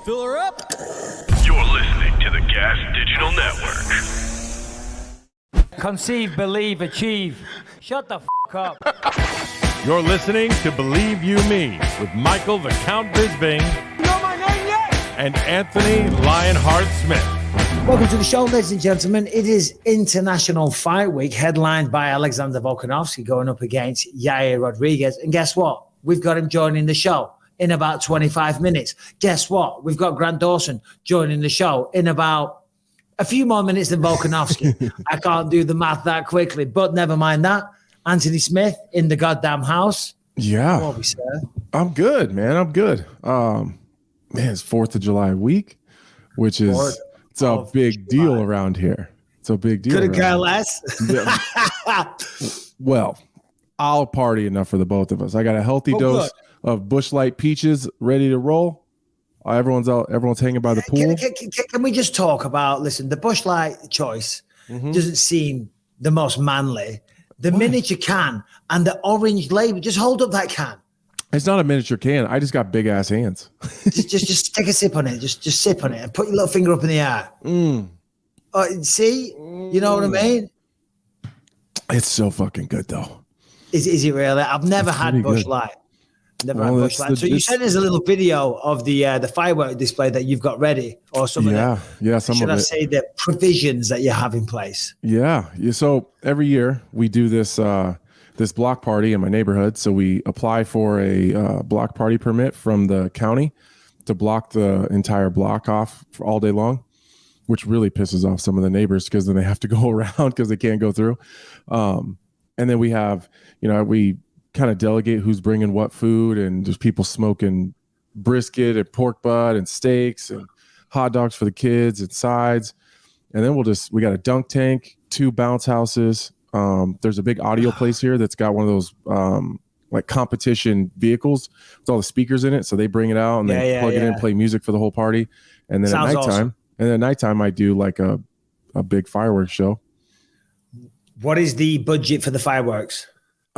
Fill her up. You're listening to the Gas Digital Network. Conceive, believe, achieve. Shut the f*** up. You're listening to Believe You Me with Michael the Count Bisping. You know my name yet? And Anthony Lionheart Smith. Welcome to the show, ladies and gentlemen. It is International Fight Week, headlined by Alexander Volkanovski going up against Yair Rodriguez. And guess what? We've got him joining the show in about 25 minutes. Guess what? We've got Grant Dawson joining the show in about a few more minutes than Volkanovski. I can't do the math that quickly, but never mind that. Anthony Smith in the goddamn house. Yeah. How are we, sir? I'm good, man. I'm good. Man, it's 4th of July week, which is it's a big deal around here. It's a big deal. Couldn't care less. Well, I'll party enough for the both of us. I got a healthy dose of Busch Light peaches ready to roll. Everyone's out. Everyone's hanging by the pool. Can we just talk about, listen, the Busch Light choice doesn't seem the most manly. The miniature can and the orange label, just hold up that can. It's not a miniature can. I just got big ass hands. just take a sip on it. Just sip on it and put your little finger up in the air. See? You know what I mean? It's so fucking good though. Is it really? I've never had Busch Light. Never had Busch Light. So you said there's a little video of the firework display that you've got ready, or some of the, some should of I it. say the provisions that you have in place? Yeah. So every year we do this this block party in my neighborhood. So we apply for a block party permit from the county to block the entire block off for all day long, which really pisses off some of the neighbors because then they have to go around because they can't go through. And then we have, we kind of delegate who's bringing what food, and there's people smoking brisket and pork butt and steaks and hot dogs for the kids and sides. And then we got a dunk tank, 2 bounce houses. There's a big audio place here that's got one of those like competition vehicles with all the speakers in it. So they bring it out and they plug it in, play music for the whole party. And then at nighttime, I do like a big fireworks show. What is the budget for the fireworks?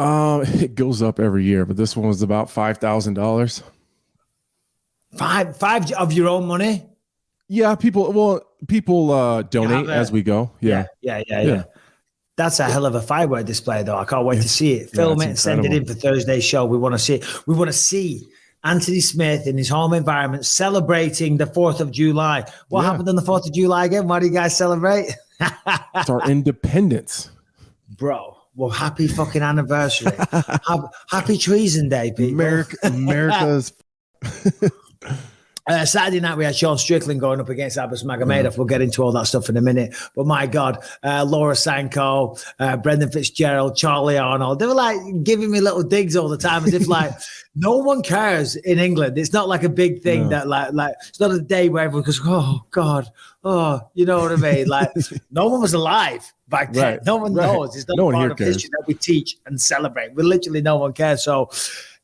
It goes up every year, but this one was about $5,000. Five of your own money? Yeah, people donate as we go. Yeah. That's a hell of a firework display, though. I can't wait to see it. Film it and send it in for Thursday's show. We want to see it. We want to see Anthony Smith in his home environment celebrating the 4th of July. What happened on the 4th of July again? Why do you guys celebrate? It's our independence. Bro, well, happy fucking anniversary. Happy Treason Day, people. America's... Saturday night, we had Sean Strickland going up against Magomedov. We'll get into all that stuff in a minute. But my God, Laura Sanko, Brendan Fitzgerald, Charlie Arnold, they were like giving me little digs all the time as if like no one cares in England. It's not like a big thing that like it's not a day where everyone goes, oh God, you know what I mean? Like no one was alive back then. No one knows. It's not part of history that we teach and celebrate. We literally no one cares. So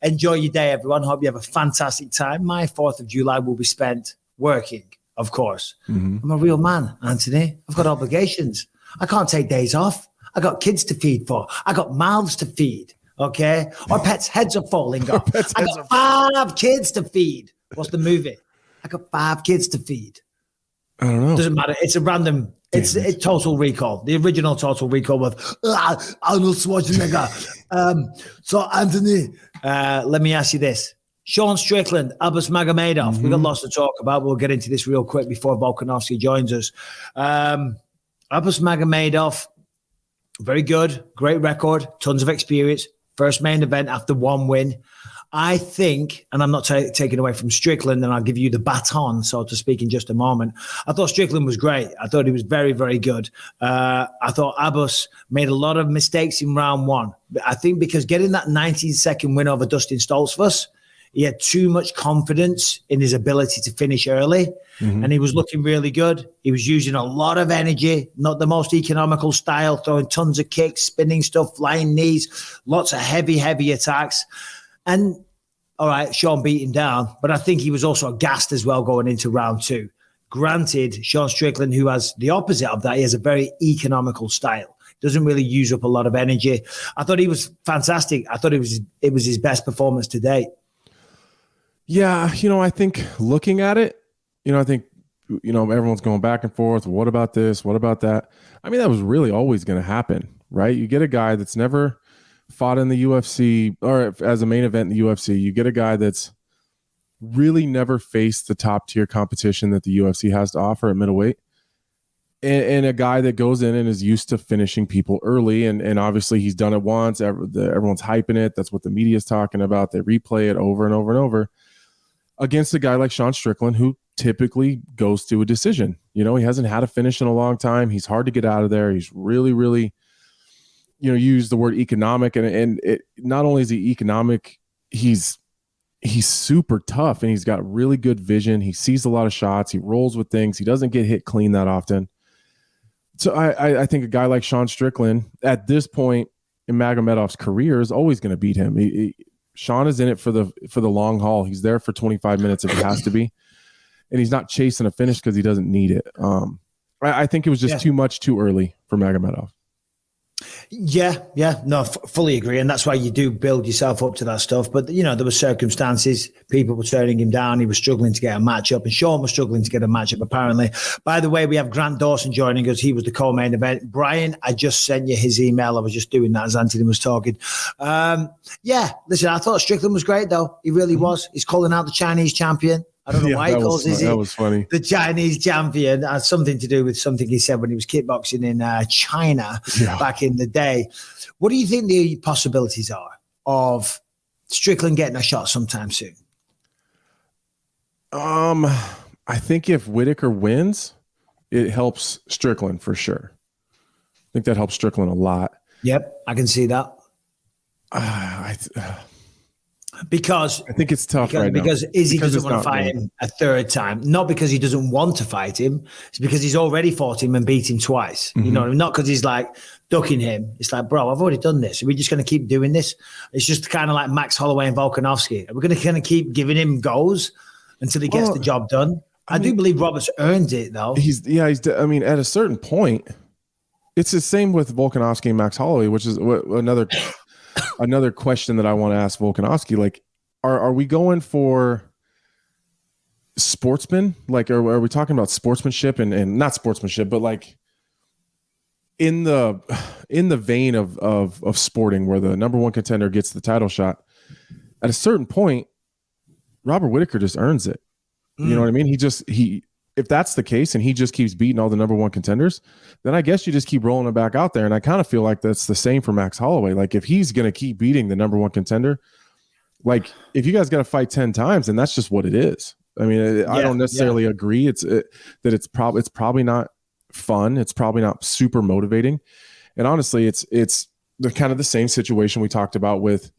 enjoy your day, everyone. Hope you have a fantastic time. My 4th of July will be spent working, of course. I'm a real man, Anthony. I've got obligations. I can't take days off. I got kids to feed for. I got mouths to feed, okay? Our pets' heads are falling off. I got 5 kids to feed. What's the movie? I got 5 kids to feed. I don't know. Doesn't matter. It's a random... It's Total Recall. The original Total Recall with Arnold Schwarzenegger. So, Anthony, let me ask you this. Sean Strickland, Magomedov. We got lots to talk about. We'll get into this real quick before Volkanovski joins us. Magomedov, very good. Great record. Tons of experience. First main event after 1 win. I think, and I'm not taking away from Strickland, and I'll give you the baton, so to speak, in just a moment. I thought Strickland was great. I thought he was very, very good. I thought Abbas made a lot of mistakes in round 1. I think because getting that 19-second win over Dustin Stoltzfus, he had too much confidence in his ability to finish early, and he was looking really good. He was using a lot of energy, not the most economical style, throwing tons of kicks, spinning stuff, flying knees, lots of heavy, heavy attacks. And all right, Sean beat him down, but I think he was also gassed as well going into round 2. Granted, Sean Strickland, who has the opposite of that, he has a very economical style. Doesn't really use up a lot of energy. I thought he was fantastic. I thought it was his best performance to date. Yeah, I think looking at it, I think, everyone's going back and forth. What about this? What about that? I mean, that was really always going to happen, right? You get a guy that's never fought in the UFC or as a main event in the UFC. You get a guy that's really never faced the top tier competition that the UFC has to offer at middleweight. And a guy that goes in and is used to finishing people early. And obviously he's done it once. Everyone's hyping it. That's what the media is talking about. They replay it over and over and over against a guy like Sean Strickland, who typically goes to a decision. He hasn't had a finish in a long time. He's hard to get out of there. He's really, really, you use the word economic. And it, not only is he economic, he's super tough and he's got really good vision. He sees a lot of shots. He rolls with things. He doesn't get hit clean that often. So I think a guy like Sean Strickland at this point in Magomedov's career is always going to beat him. Sean is in it for the long haul. He's there for 25 minutes if it has to be, and he's not chasing a finish because he doesn't need it. I think it was just too much too early for Magomedov. Yeah, no, fully agree, and that's why you do build yourself up to that stuff. But there were circumstances; people were turning him down. He was struggling to get a matchup, and Sean was struggling to get a matchup. Apparently, by the way, we have Grant Dawson joining us. He was the co-main event. Brian, I just sent you his email. I was just doing that as Anthony was talking. Listen, I thought Strickland was great, though. He really was. He's calling out the Chinese champion. I don't know why he calls that was funny. The Chinese champion. Has something to do with something he said when he was kickboxing in China back in the day. What do you think the possibilities are of Strickland getting a shot sometime soon? I think if Whitaker wins, it helps Strickland for sure. I think that helps Strickland a lot. Yep, I can see that. Because I think it's tough right now. Because Izzy doesn't want to fight him a third time. Not because he doesn't want to fight him. It's because he's already fought him and beat him twice. Mm-hmm. Not because he's like ducking him. It's like, bro, I've already done this. Are we just going to keep doing this? It's just kind of like Max Holloway and Volkanovski. Are we going to kind of keep giving him goals until he gets the job done? I do believe Roberts earned it, though. I mean, at a certain point, it's the same with Volkanovski and Max Holloway, which is another question that I want to ask Volkanovski. Like, are we going for sportsmen? Like, are we talking about sportsmanship and not sportsmanship, but like in the vein of sporting where the number one contender gets the title shot? At a certain point, Robert Whitaker just earns it. You know what I mean? If that's the case and he just keeps beating all the number one contenders, then I guess you just keep rolling him back out there. And I kind of feel like that's the same for Max Holloway. Like, if he's going to keep beating the number one contender, like if you guys got to fight 10 times, then that's just what it is. I mean, I don't necessarily agree. That it's probably not fun. It's probably not super motivating. And honestly, it's the kind of the same situation we talked about with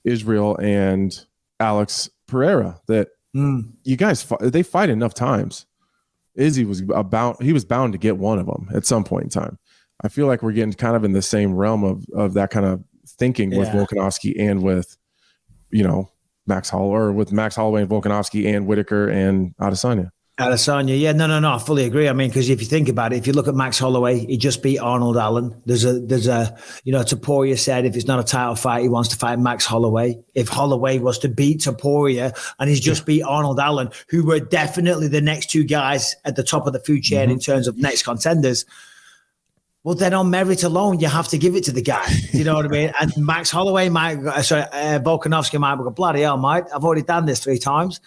Israel and Alex Pereira, that you guys, they fight enough times. Izzy was bound to get one of them at some point in time. I feel like we're getting kind of in the same realm of that kind of thinking with Volkanovski and with, Max Holloway, or with Max Holloway and Volkanovski and Whitaker and Adesanya. Yeah, no, I fully agree. I mean, because if you think about it, if you look at Max Holloway, he just beat Arnold Allen. There's a Topuria said if it's not a title fight, he wants to fight Max Holloway. If Holloway was to beat Topuria and he's just beat Arnold Allen, who were definitely the next two guys at the top of the food chain in terms of next contenders, well, then on merit alone, you have to give it to the guy. You know what I mean? And Max Holloway Volkanovski might go, bloody hell, mate, I've already done this 3 times.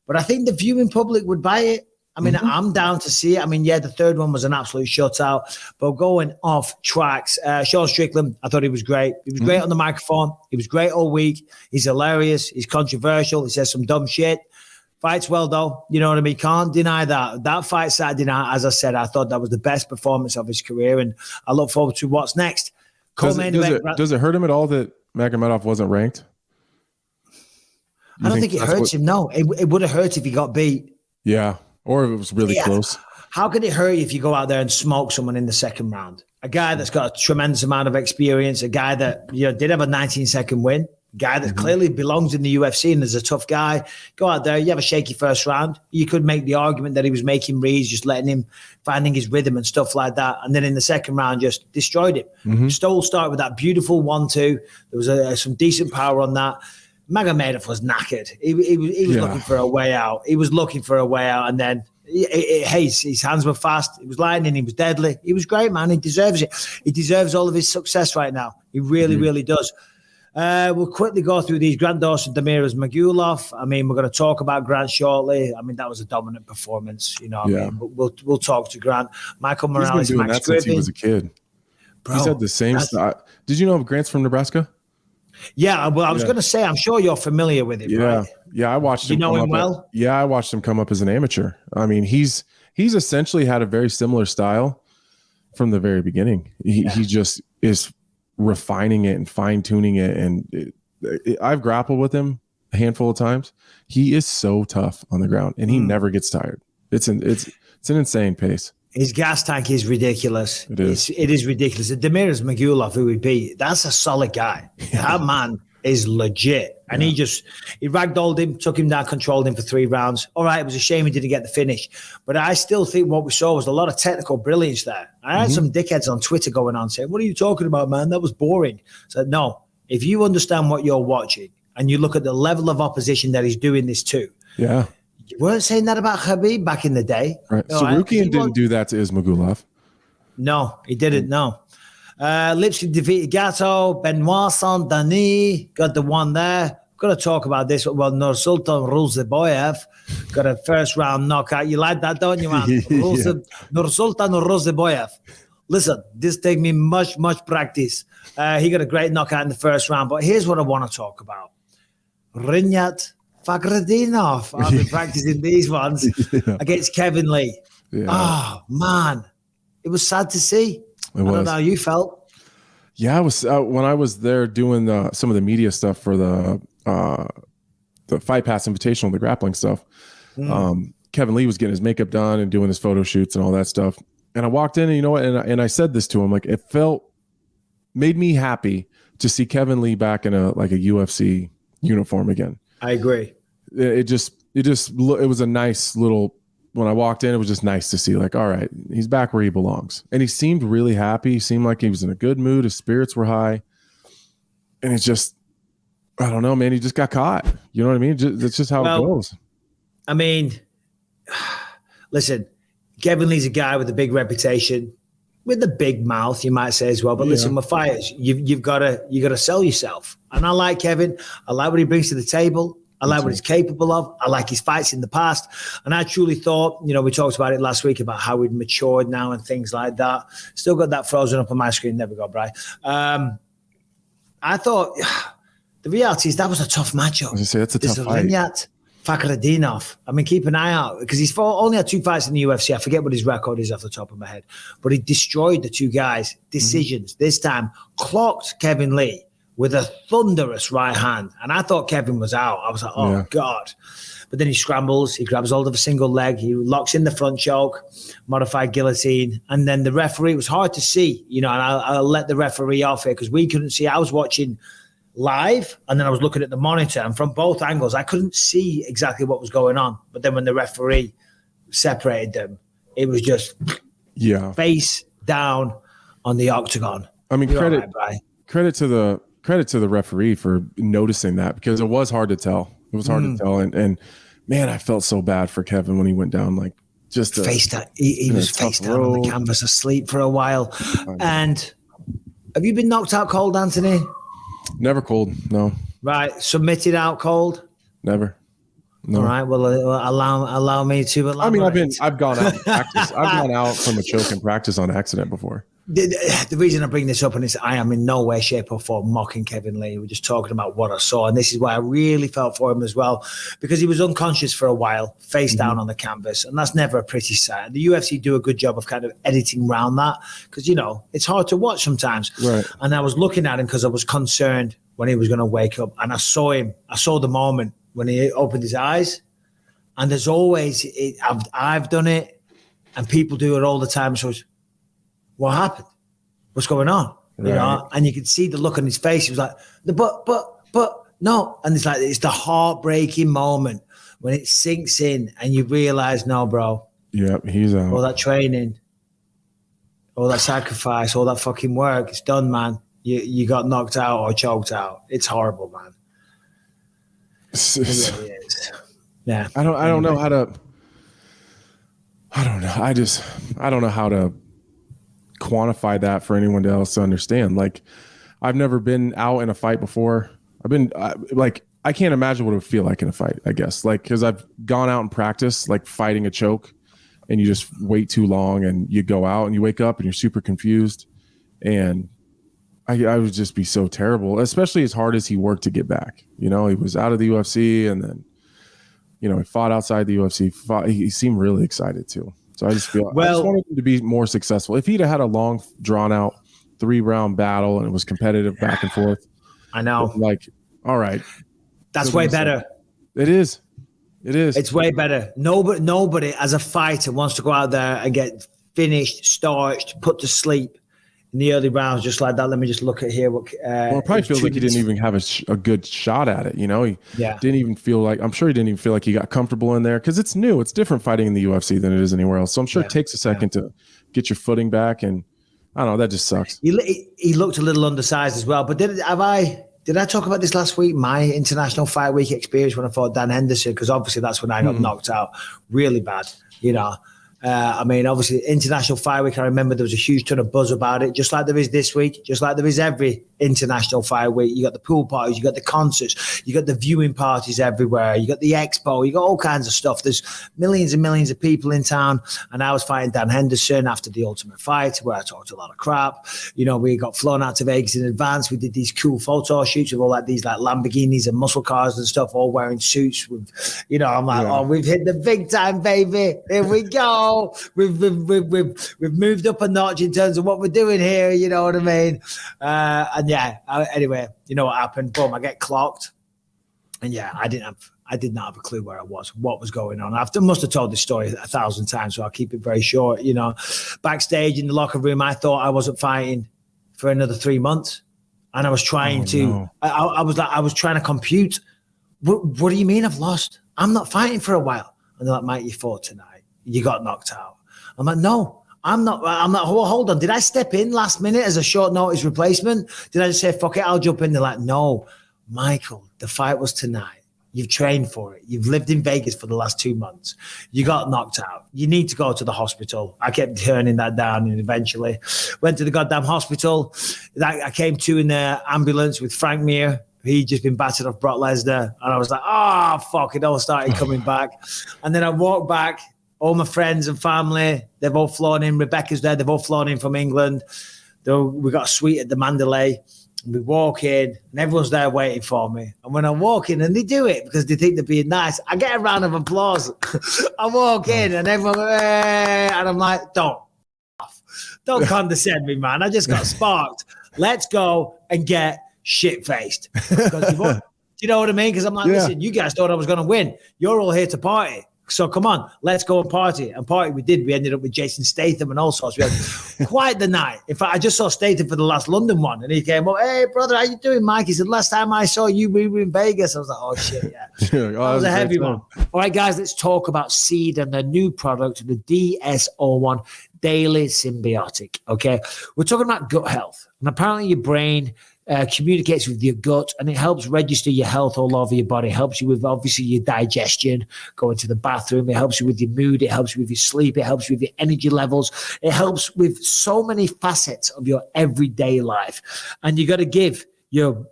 But I think the viewing public would buy it. I mean, I'm down to see it. I mean, the third one was an absolute shutout. But going off tracks, Sean Strickland, I thought he was great. He was great on the microphone. He was great all week. He's hilarious. He's controversial. He says some dumb shit. Fights well, though. You know what I mean? Can't deny that. That fight Saturday night, as I said, I thought that was the best performance of his career. And I look forward to what's next. Does it hurt him at all that Magomedov wasn't ranked? I don't think it hurts him. No, it would have hurt if he got beat. Yeah. Or if it was really close. How could it hurt you if you go out there and smoke someone in the second round? A guy that's got a tremendous amount of experience, a guy that did have a 19-second win, a guy that clearly belongs in the UFC and is a tough guy. Go out there, you have a shaky first round. You could make the argument that he was making reads, just letting him, finding his rhythm and stuff like that. And then in the second round, just destroyed him. Stoll started with that beautiful 1-2. There was some decent power on that. Magomedov was knackered. He was looking for a way out. He was looking for a way out, and then his hands were fast. He was lightning. He was deadly. He was great, man. He deserves it. He deserves all of his success right now. He really, really does. We'll quickly go through these. Grant Dawson, Demiras, Magulov. I mean, we're going to talk about Grant shortly. I mean, that was a dominant performance. You know what I mean? But we'll talk to Grant. Michael Morales, He's been doing Max that since Griffin. he was a kid. Bro, he's had the same style. Did you know Grant's from Nebraska? Yeah, well, I was going to say, I'm sure you're familiar with him, right? Yeah, I watched him. You know him well? I watched him come up as an amateur. I mean, he's essentially had a very similar style from the very beginning. He just is refining it and fine tuning it. And I've grappled with him a handful of times. He is so tough on the ground, and he never gets tired. It's an insane pace. His gas tank is ridiculous. It is. It is ridiculous. The Demiras Magulov, who he beat, that's a solid guy. That man is legit. And he ragdolled him, took him down, controlled him for 3 rounds. All right, it was a shame he didn't get the finish. But I still think what we saw was a lot of technical brilliance there. I had some dickheads on Twitter going on saying, what are you talking about, man? That was boring. I said, no, if you understand what you're watching and you look at the level of opposition that he's doing this to. Yeah. You weren't saying that about Khabib back in the day. Right. Sarukian didn't do that to Ismagulov. No, he didn't, no. Lipsky defeated Gatto, Benoit Saint-Denis, got the one there. Got to talk about this. Well, Nursultan Roziboyev got a first-round knockout. You like that, don't you, man? Nursultan Roziboyev. Listen, this take me much, much practice. He got a great knockout in the first round. But here's what I want to talk about. Rinyat Fakhretdinov. I've been practicing these ones against Kevin Lee. Yeah. Oh, man. It was sad to see. I don't know how you felt. Yeah, I was when I was there doing some of the media stuff for the Fight Pass Invitational, the grappling stuff. Kevin Lee was getting his makeup done and doing his photo shoots and all that stuff. And I walked in, and you know what? And I said this to him, like, it made me happy to see Kevin Lee back in a UFC uniform again. I agree. It was a nice little. When I walked in, it was just nice to see, like, all right, he's back where he belongs. And he seemed really happy. He seemed like he was in a good mood. His spirits were high. And it's just, I don't know, man. He just got caught. You know what I mean? That's just how it goes. I mean, listen, Kevin Lee's a guy with a big reputation, with a big mouth, you might say as well. But listen, with fighters, you've got to sell yourself. And I like Kevin. I like what he brings to the table. I like what he's capable of. I like his fights in the past. And I truly thought, we talked about it last week about how he'd matured now and things like that. Still got that frozen up on my screen. Never got Bry. I thought the reality is that was a tough matchup. I was going to say, that's a tough fight. Rinyat Fakhretdinov. I mean, keep an eye out because he's only had 2 fights in the UFC. I forget what his record is off the top of my head. But he destroyed the 2 guys. Decisions. This time, clocked Kevin Lee with a thunderous right hand. And I thought Kevin was out. I was like, oh, God. But then he scrambles. He grabs hold of a single leg. He locks in the front choke, modified guillotine. And then the referee, it was hard to see, and I'll let the referee off here because we couldn't see. I was watching live and then I was looking at the monitor. And from both angles, I couldn't see exactly what was going on. But then when the referee separated them, it was just face down on the octagon. I mean, credit to the referee for noticing that because it was hard to tell. It was hard to tell. And man, I felt so bad for Kevin when he went down, like just face down. He was face down on the canvas asleep for a while. And have you been knocked out cold, Anthony? Never cold. No. Right. Submitted out cold? Never. No. All right. Well, allow me to elaborate. I've gone out in practice. I've gone out from a choke in practice on accident before. The reason I bring this up, and I am in no way, shape, or form mocking Kevin Lee. We're just talking about what I saw, and this is why I really felt for him as well, because he was unconscious for a while, face down on the canvas, and that's never a pretty sight. The UFC do a good job of kind of editing around that, because it's hard to watch sometimes. Right. And I was looking at him because I was concerned when he was going to wake up, and I saw him. I saw the moment when he opened his eyes, and there's always I've done it, and people do it all the time. So what happened? What's going on? Right. And you could see the look on his face. He was like, but no. And it's the heartbreaking moment when it sinks in and you realize, no, bro. Yep, he's out. All that training, all that sacrifice, all that fucking work, it's done, man. You got knocked out or choked out. It's horrible, man. It really is. Yeah. I don't know how to. I don't know. I don't know how to quantify that for anyone else to understand. Like, I've never been out in a fight before. I can't imagine what it would feel like in a fight, I guess. Like, because I've gone out and practiced, like, fighting a choke, and you just wait too long, and you go out, and you wake up, and you're super confused. And I would just be so terrible, especially as hard as he worked to get back. You know, he was out of the UFC, and then, you know, he fought outside the UFC. He seemed really excited, too. So I just wanted him to be more successful. If he'd had a long, drawn-out 3-round battle, and it was competitive back and forth. I know. Like, all right. That's way better. It is. It's way better. Nobody as a fighter wants to go out there and get finished, starched, put to sleep in the early rounds just like that. Let me just look at here. Well, it probably feels like he didn't even have a good shot at it. You know, he didn't even feel like, I'm sure he didn't even feel like he got comfortable in there because it's new. It's different fighting in the UFC than it is anywhere else. So I'm sure it takes a second to get your footing back. And I don't know, that just sucks. He looked a little undersized as well. But did I talk about this last week? My International Fight Week experience when I fought Dan Henderson, because obviously that's when I got knocked out really bad. You know, I mean, obviously International Fight Week. I remember there was a huge ton of buzz about it, just like there is this week, just like there is every International Fight Week. You got the pool parties, you got the concerts, you got the viewing parties everywhere, you got the expo, you got all kinds of stuff. There's millions and millions of people in town. And I was fighting Dan Henderson after the Ultimate Fight, where I talked a lot of crap. You know, we got flown out to Vegas in advance. We did these cool photo shoots with all like these like Lamborghinis and muscle cars and stuff, all wearing suits. With, you know, I'm like, oh, we've hit the big time, baby. Here we go. We've moved up a notch in terms of what we're doing here. You know what I mean? Anyway, you know what happened? Boom, I get clocked. And I did not have a clue where I was, what was going on. I must have told this story 1,000 times, so I'll keep it very short. You know, backstage in the locker room, I thought I wasn't fighting for another 3 months. And I was trying I was trying to compute. What do you mean I've lost? I'm not fighting for a while. And they're like, Mike, you fought tonight. You got knocked out. I'm like, no, I'm not. Hold on. Did I step in last minute as a short notice replacement? Did I just say, fuck it, I'll jump in? They're like, no, Michael, the fight was tonight. You've trained for it. You've lived in Vegas for the last 2 months. You got knocked out. You need to go to the hospital. I kept turning that down and eventually went to the goddamn hospital. I came to in the ambulance with Frank Mir. He'd just been battered off Brock Lesnar. And I was like, oh, fuck. It all started coming back. And then I walked back. All my friends and family, they've all flown in. Rebecca's there. They've all flown in from England. We got a suite at the Mandalay. We walk in, and everyone's there waiting for me. And when I walk in, and they do it because they think they're being nice, I get a round of applause. I walk in, and everyone, hey, and I'm like, don't condescend me, man. I just got sparked. Let's go and get shit-faced. Do you know what I mean? Because I'm like, listen, you guys thought I was going to win. You're all here to party. So come on, let's go and party. And party we did. We ended up with Jason Statham and all sorts. We had quite the night. In fact, I just saw Statham for the last London one. And he came up, hey, brother, how you doing, Mike? He said, last time I saw you, we were in Vegas. I was like, oh, shit, yeah. That was a heavy one. All right, guys, let's talk about Seed and their new product, the DS01 Daily Symbiotic, okay? We're talking about gut health. And apparently your brain communicates with your gut, and it helps register your health all over your body. It helps you with, obviously, your digestion, going to the bathroom. It helps you with your mood. It helps you with your sleep. It helps you with your energy levels. It helps with so many facets of your everyday life. And you got to give your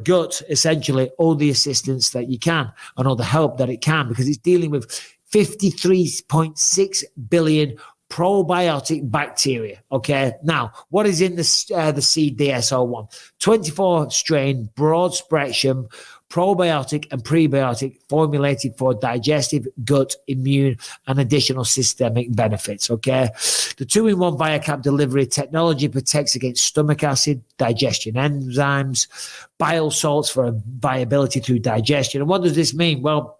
gut, essentially, all the assistance that you can and all the help that it can, because it's dealing with 53.6 billion probiotic bacteria. Okay. Now, what is in the Seed DS01? 24 strain, broad spectrum probiotic and prebiotic formulated for digestive, gut, immune, and additional systemic benefits. Okay. The 2-in-1 ViaCap delivery technology protects against stomach acid, digestion enzymes, bile salts for viability through digestion. And what does this mean? Well,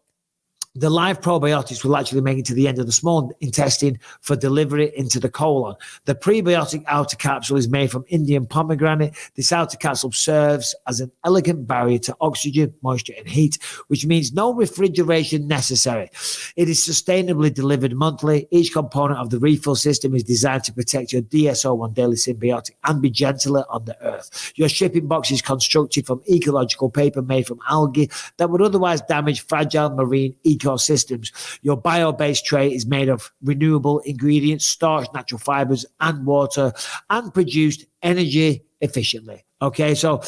the live probiotics will actually make it to the end of the small intestine for delivery into the colon. The prebiotic outer capsule is made from Indian pomegranate. This outer capsule serves as an elegant barrier to oxygen, moisture, and heat, which means no refrigeration necessary. It is sustainably delivered monthly. Each component of the refill system is designed to protect your DSO1 daily symbiotic and be gentler on the earth. Your shipping box is constructed from ecological paper made from algae that would otherwise damage fragile marine ecosystems. Your bio-based tray is made of renewable ingredients, starch, natural fibers, and water, and produced energy efficiently. Okay, so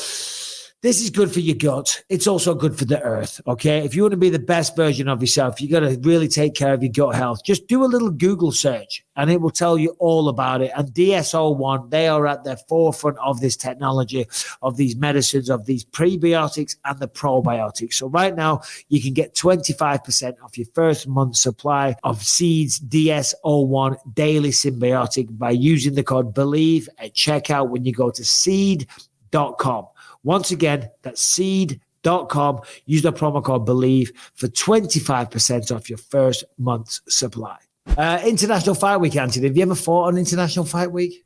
this is good for your gut. It's also good for the earth. Okay, if you want to be the best version of yourself, you got to really take care of your gut health. Just do a little Google search and it will tell you all about it. And DSO1, they are at the forefront of this technology, of these medicines, of these prebiotics and the probiotics. So right now, you can get 25% off your first month's supply of Seed's DSO1 Daily Symbiotic by using the code BELIEVE at checkout when you go to seed.com. Once again, that's seed.com. Use the promo code BELIEVE for 25% off your first month's supply. International Fight Week, Anthony. Have you ever fought on International Fight Week?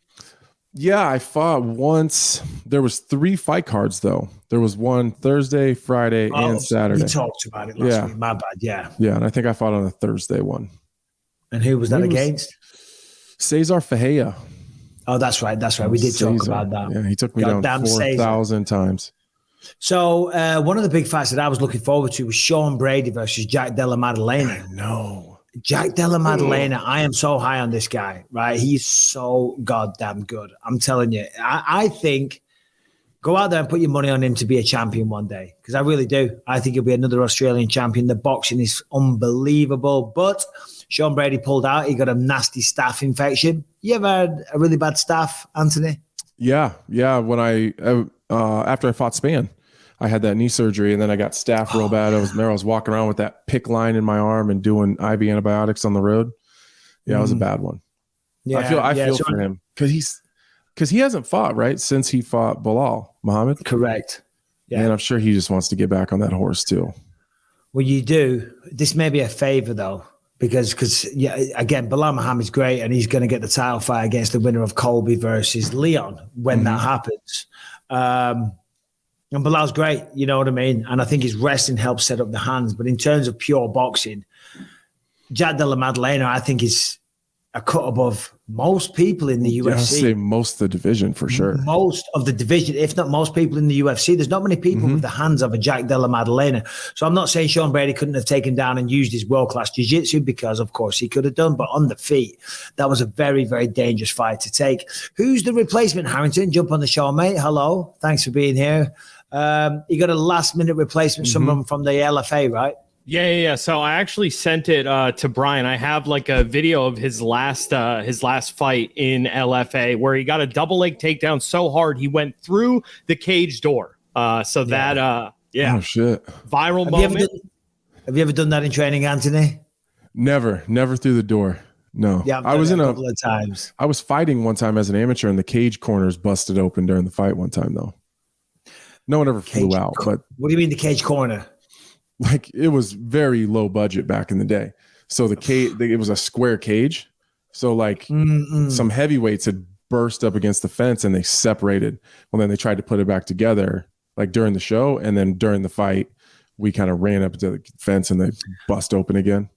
Yeah, I fought once. There was 3 fight cards, though. There was one Thursday, Friday, and Saturday. You talked about it last week. My bad, yeah. Yeah, and I think I fought on a Thursday one. And who was that against? Cesar Ferreira. Oh, that's right. We did talk about that. Yeah, he took me down 4,000 times. So one of the big fights that I was looking forward to was Sean Brady versus Jack Della Maddalena. No. Jack Della Maddalena, I am so high on this guy, right? He's so goddamn good. I'm telling you. I think go out there and put your money on him to be a champion one day, because I really do. I think he'll be another Australian champion. The boxing is unbelievable. But Sean Brady pulled out. He got a nasty staph infection. You ever had a really bad staph, Anthony? Yeah. When I after I fought Span, I had that knee surgery, and then I got staph real bad. I was walking around with that pick line in my arm and doing IV antibiotics on the road. Yeah, it was a bad one. Yeah, I feel for him because he hasn't fought right since he fought Bilal Muhammad. Correct. Yeah, and I'm sure he just wants to get back on that horse too. Well, you do. This may be a favor though, because again, Bilal Muhammad's great, and he's going to get the title fight against the winner of Colby versus Leon when that happens. And Bilal's great, you know what I mean? And I think his wrestling helps set up the hands. But in terms of pure boxing, Jack Della Maddalena, I think, is a cut above most people in the UFC. I'd say most of the division for sure. Most of the division, if not most people in the UFC. There's not many people with the hands of a Jack Della Maddalena. So I'm not saying Sean Brady couldn't have taken down and used his world-class jiu-jitsu, because of course he could have done, but on the feet, that was a very, very dangerous fight to take. Who's the replacement, Harrington? Jump on the show, mate. Hello. Thanks for being here. You got a last-minute replacement, someone from the LFA, right? Yeah. So I actually sent it to Brian. I have like a video of his last fight in LFA where he got a double leg takedown so hard he went through the cage door. Oh shit! Viral moment. Have you ever done that in training, Anthony? Never through the door. No. Yeah, I was in a couple of times. I was fighting one time as an amateur, and the cage corners busted open during the fight one time though. No one ever flew out. But what do you mean the cage corner? Like, it was very low budget back in the day. So the cage, it was a square cage. So like some heavyweights had burst up against the fence and they separated. Well, then they tried to put it back together like during the show. And then during the fight, we kind of ran up to the fence and they bust open again.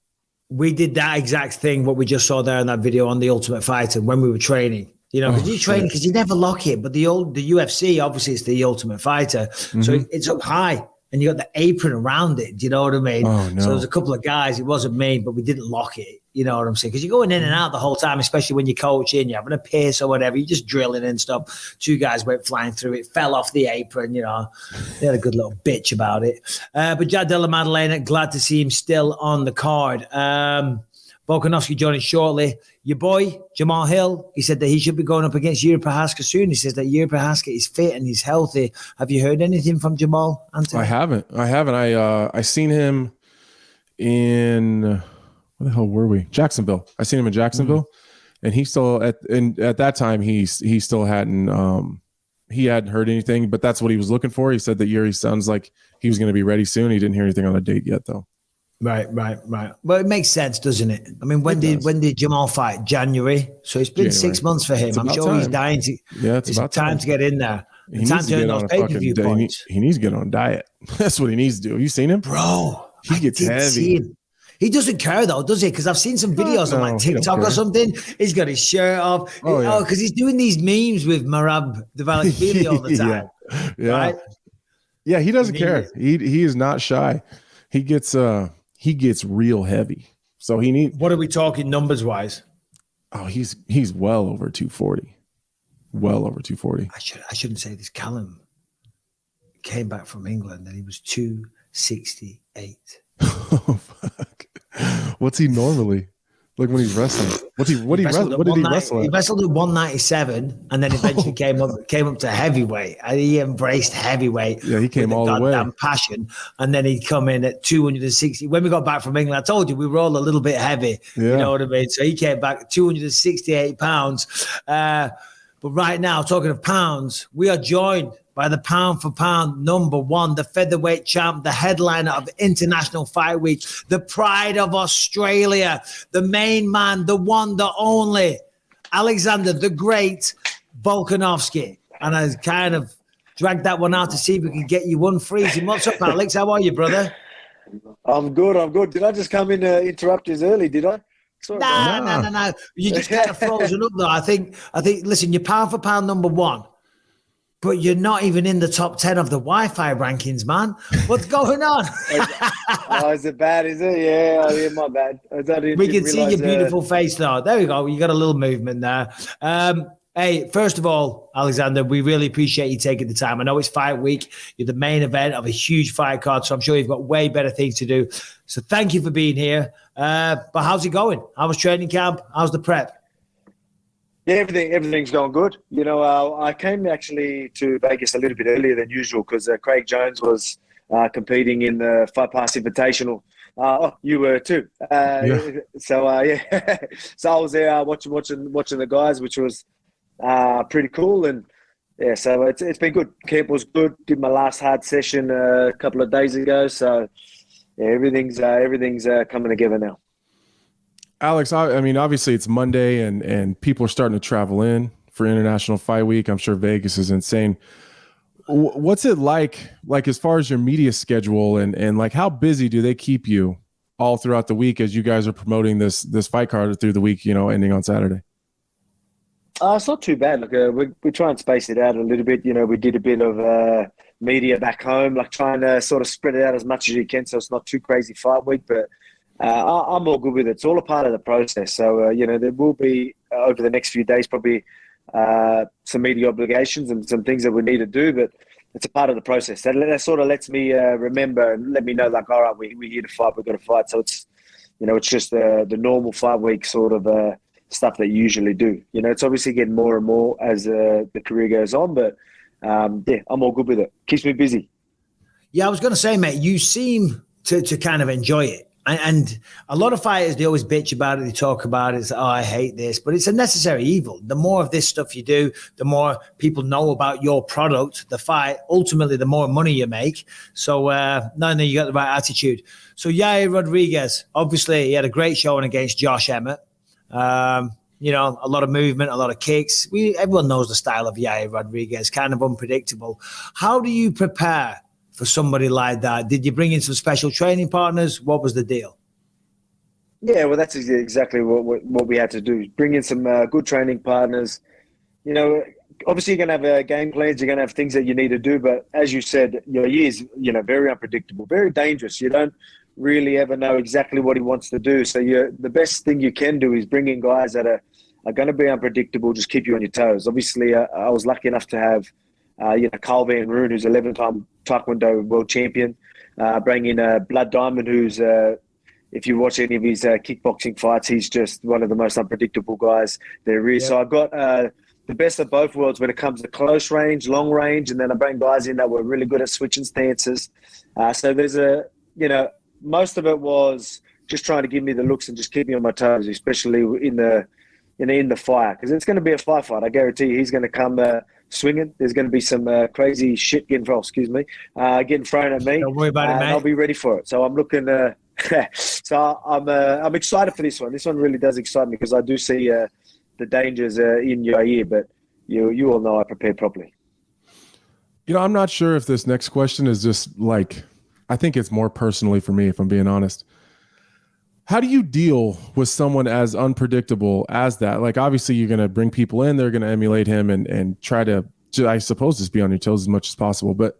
We did that exact thing, what we just saw there in that video on The Ultimate Fighter when we were training. You know, because you train, because you never lock it. But the UFC, obviously, it's The Ultimate Fighter. So it's up high. And you got the apron around it. Do you know what I mean? Oh, no. So there's a couple of guys. It wasn't me, but we didn't lock it. You know what I'm saying? Because you're going in and out the whole time, especially when you're coaching, you're having a pace or whatever. You're just drilling and stuff. 2 guys went flying through it, fell off the apron. You know, they had a good little bitch about it. But Jack Della Maddalena, glad to see him still on the card. Volkanovski joining shortly. Your boy, Jamal Hill, he said that he should be going up against Yuri Prochazka soon. He says that Yuri Prochazka is fit and he's healthy. Have you heard anything from Jamal, Anthony? I haven't. I seen him in, where the hell were we? Jacksonville. I seen him in Jacksonville. And he still, at that time, he still hadn't, he hadn't heard anything, but that's what he was looking for. He said that Yuri sounds like he was going to be ready soon. He didn't hear anything on a date yet, though. Right. Well, it makes sense, doesn't it? I mean, when did Jamal fight? January. So it's been 6 months for him. It's I'm about sure he's time. dying to. Yeah, it's about time to get in there. He Time needs to to earn get those on a pay-per-view fucking points. he needs to get on a diet. That's what he needs to do. Have you seen him? Bro, He gets I did heavy. see him. He doesn't care though, does he? Because I've seen some videos on like he don't TikTok or care. something. He's got his shirt off. Oh, because he's doing these memes with Marab Dvalishvili all the time. Yeah. Right? Yeah, he doesn't care. He is not shy. He gets real heavy. So he needs. What are we talking numbers wise? Oh, he's well over 240. Well over 240. I shouldn't say this. Callum came back from England and he was 268. Oh fuck! What's he normally like when he's wrestling? What did he wrestle at? He wrestled at 197 and then eventually came up to heavyweight. And he embraced heavyweight. Yeah, he came all the way. Passion, and then he'd come in at 260. When we got back from England, I told you we were all a little bit heavy. Yeah. You know what I mean? So he came back at 268 pounds. But right now, talking of pounds, we are joined by the pound for pound number one, the featherweight champ, the headliner of International Fight Week, the pride of Australia, the main man, the one, the only, Alexander the Great Volkanovski. And I kind of dragged that one out to see if we can get you one freezing. What's up, Alex? How are you, brother? I'm good. Did I just come in interrupt you early, did I? Sorry, no. You just kind of frozen up though. I think, listen, you're pound for pound number one. But you're not even in the top 10 of the Wi-Fi rankings, man. What's going on? Is it bad, is it? Yeah, my bad. We can see your beautiful face now. There we go. You got a little movement there. Hey, first of all, Alexander, we really appreciate you taking the time. I know it's fight week. You're the main event of a huge fight card, so I'm sure you've got way better things to do. So thank you for being here. But how's it going? How was training camp? How's the prep? Yeah, everything's going good. You know, I came actually to Vegas a little bit earlier than usual because Craig Jones was competing in the Fight Pass Invitational. You were too. So so I was there watching the guys, which was pretty cool. And yeah, so it's been good. Camp was good. Did my last hard session a couple of days ago. So yeah, everything's coming together now. Alex, I mean, obviously it's Monday and people are starting to travel in for International Fight Week. I'm sure Vegas is insane. What's it like as far as your media schedule and like how busy do they keep you all throughout the week as you guys are promoting this fight card through the week, you know, ending on Saturday? It's not too bad. Look, we try and space it out a little bit. You know, we did a bit of media back home, like trying to sort of spread it out as much as you can so it's not too crazy fight week, but I'm all good with it. It's all a part of the process. So, you know, there will be over the next few days probably some media obligations and some things that we need to do, but it's a part of the process. That sort of lets me remember and let me know, like, all right, we're here to fight, we've got to fight. So it's, you know, it's just the normal fight week sort of stuff that you usually do. You know, it's obviously getting more and more as the career goes on, but yeah, I'm all good with it. Keeps me busy. Yeah, I was going to say, mate, you seem to kind of enjoy it. And a lot of fighters, they always bitch about it. They talk about it. It's, oh, I hate this. But it's a necessary evil. The more of this stuff you do, the more people know about your product, the fight. Ultimately, the more money you make. So, no, you got the right attitude. So, Yair Rodriguez, obviously, he had a great showing against Josh Emmett. You know, a lot of movement, a lot of kicks. Everyone knows the style of Yair Rodriguez, kind of unpredictable. How do you prepare for somebody like that? Did you bring in some special training partners? What was the deal? Yeah, well, that's exactly what we had to do. Bring in some good training partners. You know, obviously you're going to have game plans. You're going to have things that you need to do. But as you said, your year's, you know, very unpredictable, very dangerous. You don't really ever know exactly what he wants to do. So the best thing you can do is bring in guys that are going to be unpredictable, just keep you on your toes. Obviously, I was lucky enough to have you know, Carl Van Roon, who's 11-time Taekwondo world champion, bring in Blood Diamond, who's, if you watch any of his kickboxing fights, he's just one of the most unpredictable guys there is. Yep. So I've got the best of both worlds when it comes to close range, long range, and then I bring guys in that were really good at switching stances. So there's you know, most of it was just trying to give me the looks and just keep me on my toes, especially in the fire, because it's going to be a fight. I guarantee you he's going to come swinging. There's going to be some crazy shit getting thrown at me. Don't worry about it, mate. I'll be ready for it. So I'm looking So I'm excited for this one. This one really does excite me because I do see the dangers in Yair, but you all know I prepared properly. I'm not sure if this next question is just like, I think it's more personally for me, if I'm being honest. How do you deal with someone as unpredictable as that? Like, obviously you're going to bring people in, they're going to emulate him and try to, I suppose, just be on your toes as much as possible. But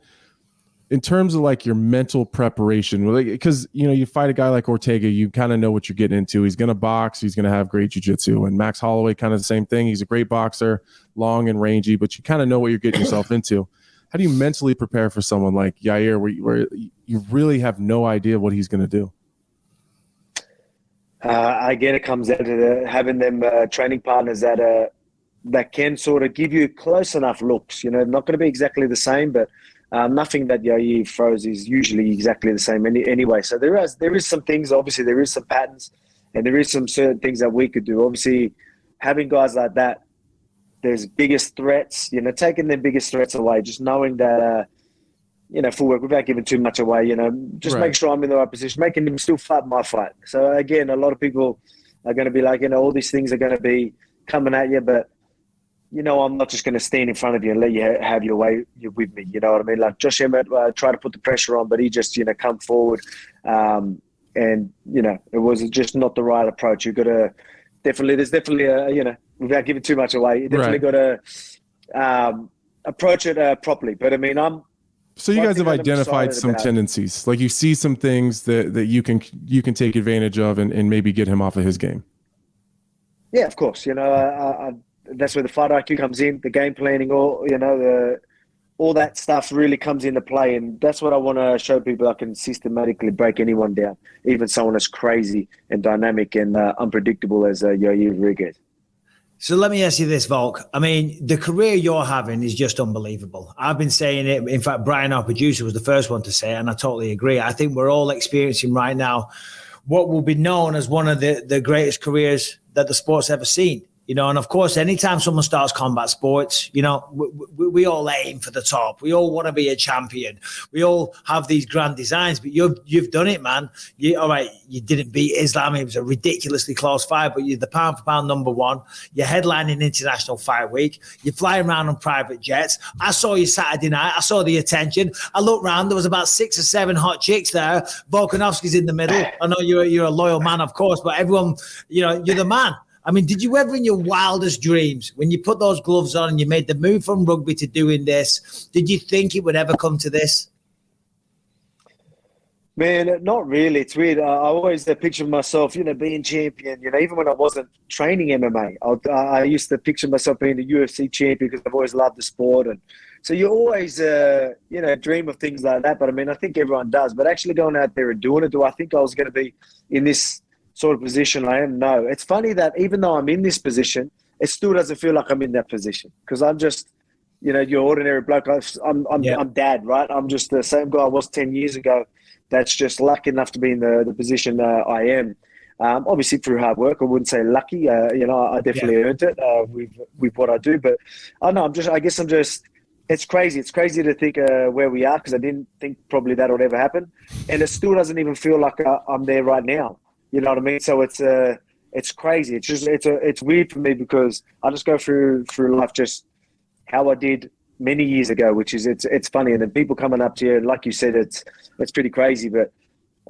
in terms of like your mental preparation, because, you fight a guy like Ortega, you kind of know what you're getting into. He's going to box. He's going to have great jiu-jitsu. And Max Holloway, kind of the same thing. He's a great boxer, long and rangy, but you kind of know what you're getting yourself into. How do you mentally prepare for someone like Yair where you really have no idea what he's going to do? Again, it comes down to having them training partners that can sort of give you close enough looks. Not going to be exactly the same, but nothing that Yair throws is usually exactly the same anyway. So there is some things, obviously there is some patterns and there is some certain things that we could do. Obviously, having guys like that, there's biggest threats, taking their biggest threats away, just knowing that, full work without giving too much away, just right. Make sure I'm in the right position, making them still fight my fight. So again, a lot of people are going to be like, all these things are going to be coming at you, but I'm not just going to stand in front of you and let you have your way with me. You know what I mean? Like Josh Emmett tried to put the pressure on, but he just, come forward. And, it was just not the right approach. You've got to there's definitely without giving too much away, you definitely got to approach it properly. But I mean, So you guys have identified some tendencies, like you see some things that you can take advantage of and maybe get him off of his game. Yeah, of course. That's where the fight IQ comes in, the game planning, all that stuff really comes into play. And that's what I want to show people. I can systematically break anyone down, even someone as crazy and dynamic and unpredictable as Yair Rodriguez. So let me ask you this, Volk. I mean, the career you're having is just unbelievable. I've been saying it. In fact, Brian, our producer, was the first one to say it, and I totally agree. I think we're all experiencing right now what will be known as one of the greatest careers that the sport's ever seen. And of course, anytime someone starts combat sports, we all aim for the top. We all want to be a champion. We all have these grand designs, but you've done it, man. All right, you didn't beat Islam. It was a ridiculously close fight, but you're the pound for pound number one. You're headlining International Fight Week. You're flying around on private jets. I saw you Saturday night. I saw the attention. I looked around. There was about 6 or 7 hot chicks there. Volkanovski's in the middle. I know you're a loyal man, of course, but everyone, you're the man. I mean, did you ever in your wildest dreams, when you put those gloves on and you made the move from rugby to doing this, did you think it would ever come to this? Man, not really. It's weird. I always picture myself, being champion. Even when I wasn't training MMA, I used to picture myself being the UFC champion because I've always loved the sport. And so you always, dream of things like that. But I mean, I think everyone does. But actually going out there and doing it, do I think I was going to be in this sort of position I am? No. It's funny that even though I'm in this position, it still doesn't feel like I'm in that position because I'm just, your ordinary bloke. I'm dad, right? I'm just the same guy I was 10 years ago. That's just lucky enough to be in the position I am. Obviously through hard work. I wouldn't say lucky. I definitely earned it with what I do. But I guess I'm just. It's crazy. It's crazy to think where we are because I didn't think probably that would ever happen, and it still doesn't even feel like I'm there right now. You know what I mean? So it's crazy. It's just it's weird for me because I just go through life just how I did many years ago, which is it's funny. And then people coming up to you, like you said, it's pretty crazy. But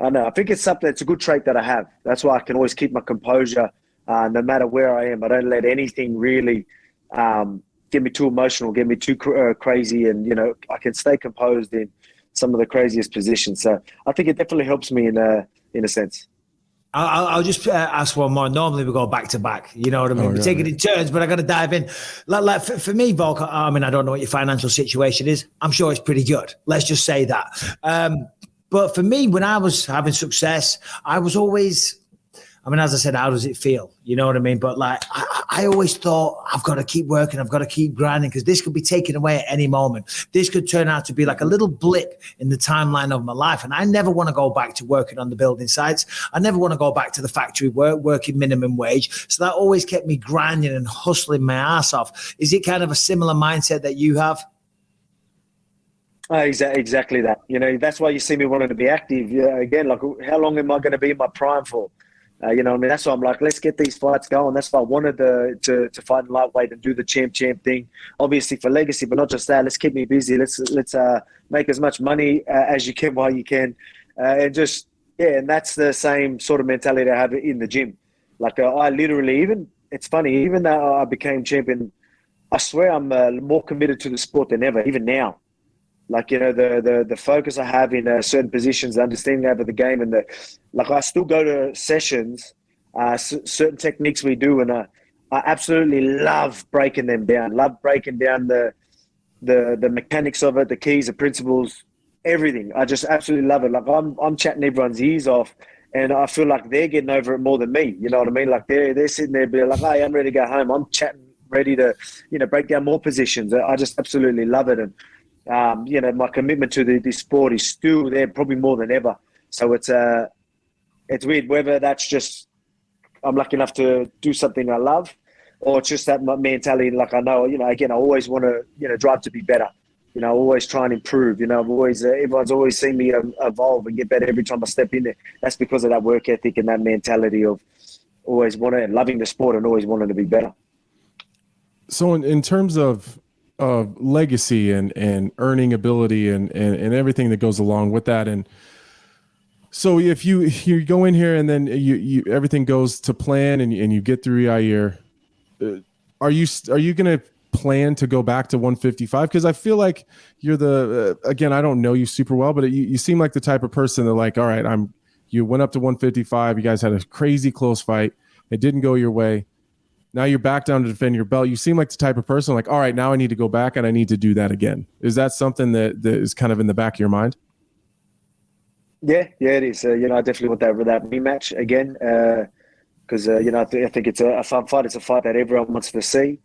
I don't know. I think it's something. It's a good trait that I have. That's why I can always keep my composure no matter where I am. I don't let anything really get me too emotional, get me too crazy, and I can stay composed in some of the craziest positions. So I think it definitely helps me in a sense. I'll just ask one more. Normally we go back to back. You know what I mean? We take it in turns, but I got to dive in. Like for me, Volk, I mean, I don't know what your financial situation is. I'm sure it's pretty good. Let's just say that. But for me, when I was having success, I was always, I mean, as I said, how does it feel? You know what I mean? But like, I always thought I've got to keep working. I've got to keep grinding because this could be taken away at any moment. This could turn out to be like a little blip in the timeline of my life. And I never want to go back to working on the building sites. I never want to go back to the factory working minimum wage. So that always kept me grinding and hustling my ass off. Is it kind of a similar mindset that you have? Exactly that. You know, that's why you see me wanting to be active. Yeah, again, like, how long am I going to be in my prime for? You know what I mean? That's why I'm like, let's get these fights going. That's why I wanted to fight in lightweight and do the champ thing, obviously for legacy, but not just that. Let's keep me busy. Let's make as much money as you can while you can, and just and that's the same sort of mentality I have in the gym. Like I literally, it's funny, even though I became champion, I swear I'm more committed to the sport than ever, even now. Like, you know, the focus I have in certain positions, the understanding of the game, and I still go to sessions, certain techniques we do, and I absolutely love breaking them down. Love breaking down the mechanics of it, the keys, the principles, everything. I just absolutely love it. Like I'm chatting everyone's ears off, and I feel like they're getting over it more than me. You know what I mean? Like they're sitting there being like, "Hey, I'm ready to go home." I'm chatting, ready to, you know, break down more positions. I just absolutely love it, and you know, my commitment to this sport is still there, probably more than ever. So it's weird whether that's just I'm lucky enough to do something I love, or it's just that mentality. Like I know, you know, again, I always want to, you know, drive to be better. You know, I always try and improve. You know, I've always everyone's always seen me evolve and get better every time I step in there. That's because of that work ethic and that mentality of always loving the sport and always wanting to be better. So in terms of legacy and earning ability and everything that goes along with that, and so if you go in here and then you everything goes to plan and you get through Yair, are you going to plan to go back to 155? Because I feel like you're again, I don't know you super well, but you seem like the type of person that, like, all right, you went up to 155, you guys had a crazy close fight, it didn't go your way. Now you're back down to defend your belt. You seem like the type of person like, all right, now I need to go back and I need to do that again. Is that something that is kind of in the back of your mind? Yeah, it is. You know, I definitely want that rematch again because, you know, I think it's a fun fight. It's a fight that everyone wants to see.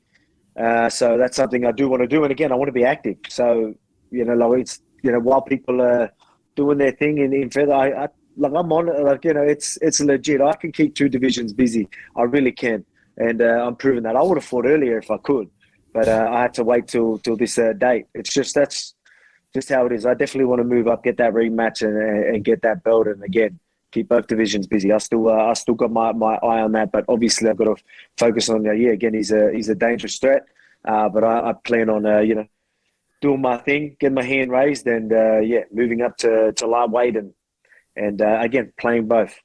So that's something I do want to do. And again, I want to be active. So, you know, like it's, you know, while people are doing their thing in feather, I'm on it. Like, you know, it's legit. I can keep two divisions busy. I really can. And I'm proving that. I would have fought earlier if I could, but I had to wait till this date. It's just that's just how it is. I definitely want to move up, get that rematch, and get that belt, and again keep both divisions busy. I still got my eye on that, but obviously I've got to focus on. Again, he's a dangerous threat, but I plan on you know, doing my thing, getting my hand raised, and moving up to lightweight, and again playing both.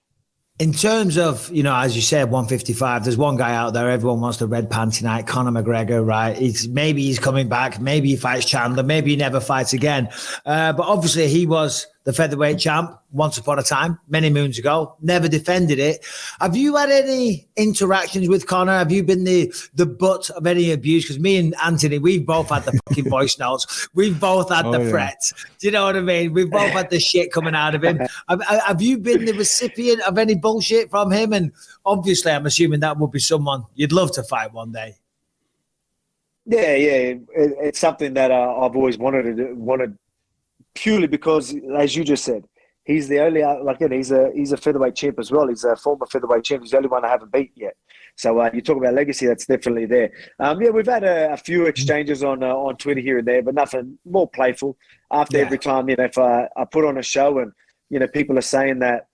In terms of, you know, as you said, 155, there's one guy out there, everyone wants the red pants tonight, Conor McGregor, right? Maybe he's coming back, maybe he fights Chandler, maybe he never fights again. But obviously he was the featherweight champ once upon a time, many moons ago, never defended it. Have you had any interactions with Conor? Have you been the butt of any abuse? Because me and Anthony, we've both had the fucking voice notes. We've both had the threats. Do you know what I mean? We've both had the shit coming out of him. Have you been the recipient of any bullshit from him? And obviously, I'm assuming that would be someone you'd love to fight one day. Yeah. It's something that I've always wanted purely because, as you just said, he's the only he's a featherweight champ as well. He's a former featherweight champ. He's the only one I haven't beat yet. So you talk about legacy, that's definitely there. We've had a few exchanges on Twitter here and there, but nothing more playful. After every time, you know, if I put on a show and, you know, people are saying that,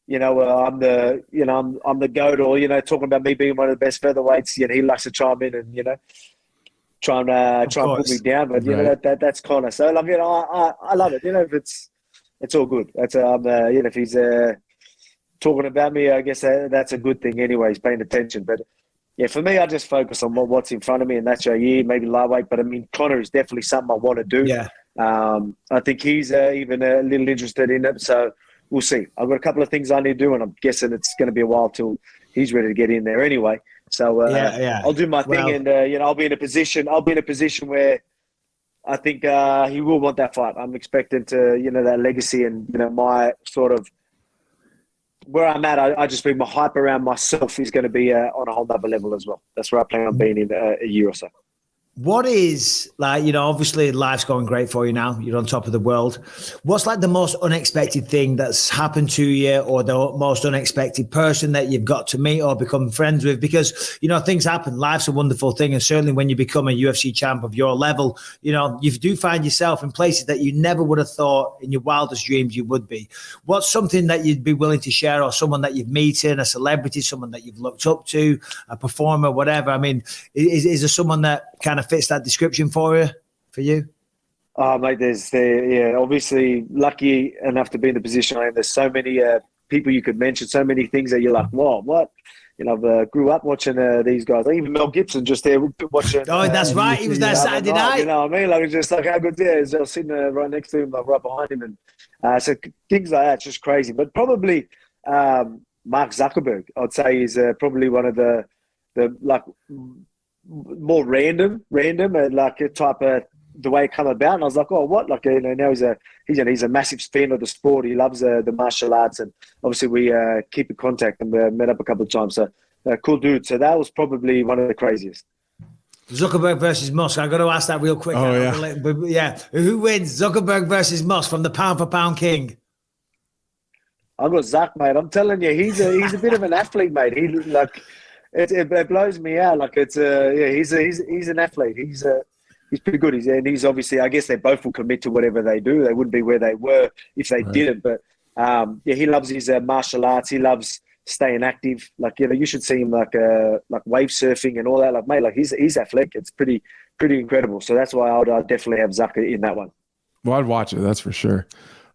you know, I'm the GOAT, or, you know, talking about me being one of the best featherweights, you know, he likes to chime in and, you know, try and put me down, but you know that's Conor. So like, you know, I love it. You know, it's all good. That's you know, if he's talking about me, I guess that's a good thing. Anyway, he's paying attention. But yeah, for me, I just focus on what's in front of me, and that's maybe lightweight. But I mean, Conor is definitely something I want to do. Yeah. I think he's even a little interested in it. So we'll see. I've got a couple of things I need to do, and I'm guessing it's going to be a while till he's ready to get in there anyway. So I'll do my thing, and you know, I'll be in a position where I think he will want that fight. I'm expecting to, you know, that legacy, and you know, my sort of where I'm at. I just think my hype around myself is going to be on a whole nother level as well. That's where I plan on being in a year or so. What is like, obviously life's going great for you now. You're on top of the world. What's like the most unexpected thing that's happened to you, or the most unexpected person that you've got to meet or become friends with? Because, things happen. Life's a wonderful thing. And certainly when you become a UFC champ of your level, you do find yourself in places that you never would have thought in your wildest dreams you would be. What's something that you'd be willing to share, or someone that you've meeting, a celebrity, someone that you've looked up to, a performer, whatever? I mean, is there someone that kind of fits that description for you? Oh, mate, obviously lucky enough to be in the position I am. There's so many people you could mention, so many things that you're like, wow, what? I've grew up watching these guys. Even Mel Gibson just there watching. Oh, that's right. He was there Saturday night. You know what I mean? Like, it's just like how good there is. I was sitting right next to him, like right behind him. And so things like that, just crazy. But probably Mark Zuckerberg, I'd say, is probably one of the like more random like a type of the way it come about. And I was like, oh, what? Like, now he's a massive fan of the sport. He loves the martial arts, and obviously we keep in contact and met up a couple of times. So cool dude. So that was probably one of the craziest. Zuckerberg versus Musk. I got to ask that real quick. Oh, yeah. Yeah. Who wins, Zuckerberg versus Musk, from the pound for pound king? I got Zuck, mate. I'm telling you, he's a bit of an athlete, mate. He like it blows me out. Like he's an athlete. He's pretty good. He's obviously, I guess they both will commit to whatever they do. They wouldn't be where they were if they didn't. But he loves his martial arts. He loves staying active. Like, you should see him like wave surfing and all that. Like, mate, like he's athletic. It's pretty incredible. So that's why I'd definitely have Zucker in that one. Well, I'd watch it. That's for sure.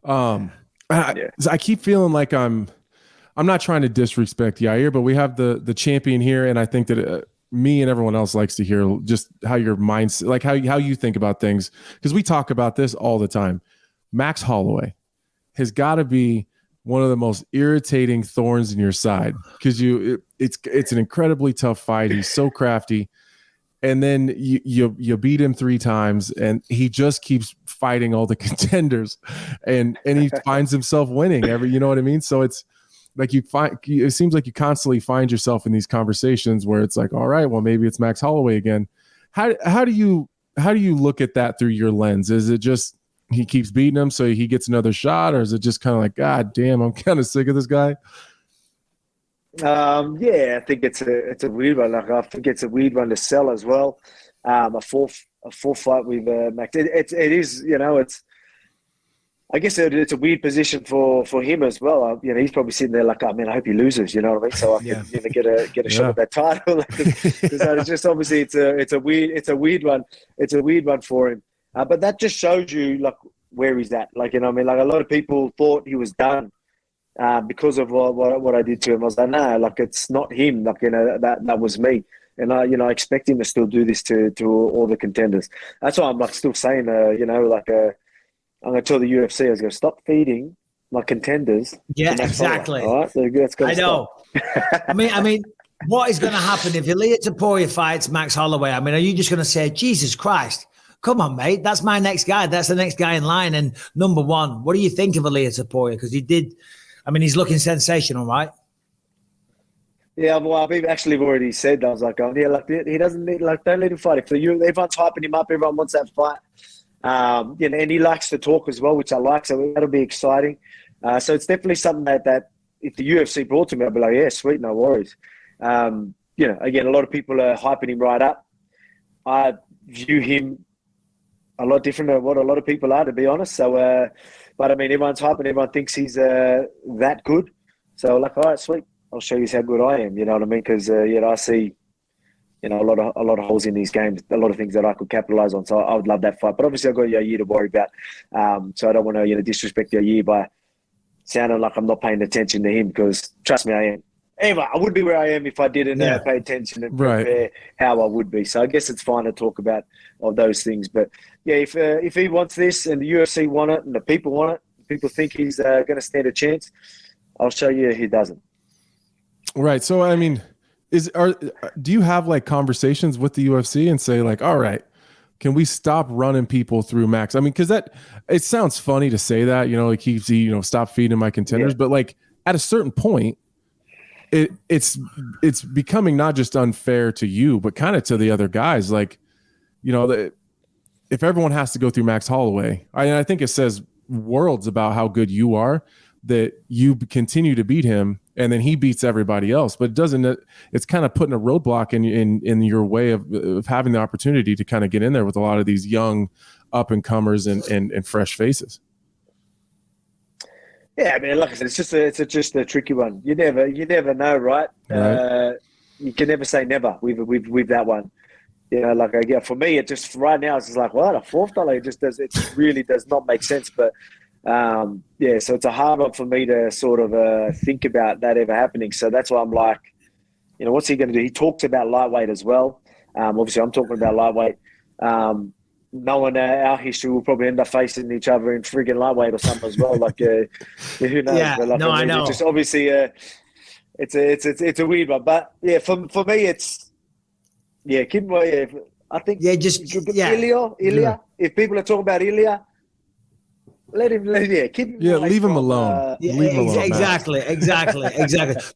I keep feeling like I'm not trying to disrespect Yair, but we have the champion here, and I think that me and everyone else likes to hear just how your mindset, like how you think about things, because we talk about this all the time. Max Holloway has got to be one of the most irritating thorns in your side, because it's an incredibly tough fight. He's so crafty, and then you beat him 3 times, and he just keeps fighting all the contenders, and he finds himself winning every. You know what I mean? So it's like it seems like you constantly find yourself in these conversations where it's like, all right, well, maybe it's Max Holloway again. How do you look at that through your lens? Is it just he keeps beating him so he gets another shot, or is it just kind of like, God damn, I'm kind of sick of this guy? I think it's a weird one. Like, I think it's a weird one to sell as well. A full fight with Max. It is, it's. I guess it's a weird position for him as well. He's probably sitting there like, I hope he loses. You know what I mean? So I can get a shot at that title. It's just obviously it's a weird one. It's a weird one for him. But that just shows you like where he's at. Like, like a lot of people thought he was done because of what I did to him. I was like, no, like it's not him. Like, that was me. And I expect him to still do this to all the contenders. That's why I'm like still saying, I'm going to tell the UFC, I was going to stop feeding my contenders. Yeah, exactly. All right, I know. I mean, what is going to happen if Ilia Topuria fights Max Holloway? I mean, are you just going to say, Jesus Christ, come on, mate, that's my next guy. That's the next guy in line. And number one, what do you think of Ilia Topuria? Because he's looking sensational, right? Yeah, well, I've already said that. I was like, he doesn't need, like, don't let him fight. Everyone's hyping him up. Everyone wants that fight. And he likes to talk as well, which I like, so that'll be exciting. So it's definitely something that if the UFC brought to me, I'd be like, yeah, sweet, no worries. Again, a lot of people are hyping him right up. I view him a lot different than what a lot of people are, to be honest. So, but I mean, everyone's hyping, everyone thinks he's that good. So, like, all right, sweet, I'll show you how good I am. You know what I mean? Because I see. A lot of holes in these games, a lot of things that I could capitalize on. So I would love that fight. But obviously I've got Yair to worry about. So I don't want to disrespect Yair by sounding like I'm not paying attention to him, because trust me, I am. Anyway, I would be where I am if I didn't pay attention and prepare how I would be. So I guess it's fine to talk about all those things. But yeah, if he wants this and the UFC want it and the people want it, people think he's going to stand a chance, I'll show you he doesn't. Right. So, I mean, do you have like conversations with the UFC and say like, all right, can we stop running people through Max? I mean, because it sounds funny to say that, like he's stop feeding my contenders, but like at a certain point, it's becoming not just unfair to you, but kind of to the other guys. Like, if everyone has to go through Max Holloway, I think it says worlds about how good you are that you continue to beat him and then he beats everybody else. But it's kind of putting a roadblock in your way of having the opportunity to kind of get in there with a lot of these young up and comers and fresh faces. Yeah, I mean, like I said, it's just a tricky one. You never know, right? You can never say never with that one. Like again, for me, it just right now it's just like, what, $4? It really does not make sense. But so it's a hard one for me to sort of think about that ever happening. So that's why I'm like, what's he going to do? He talks about lightweight as well. Obviously, I'm talking about lightweight. Knowing our history, we'll probably end up facing each other in friggin' lightweight or something as well. Like, who knows? Yeah, but like, I know. It's just obviously, it's a weird one. But yeah, for me, it's keep I think Ilya. If people are talking about Ilya, leave him alone. Exactly.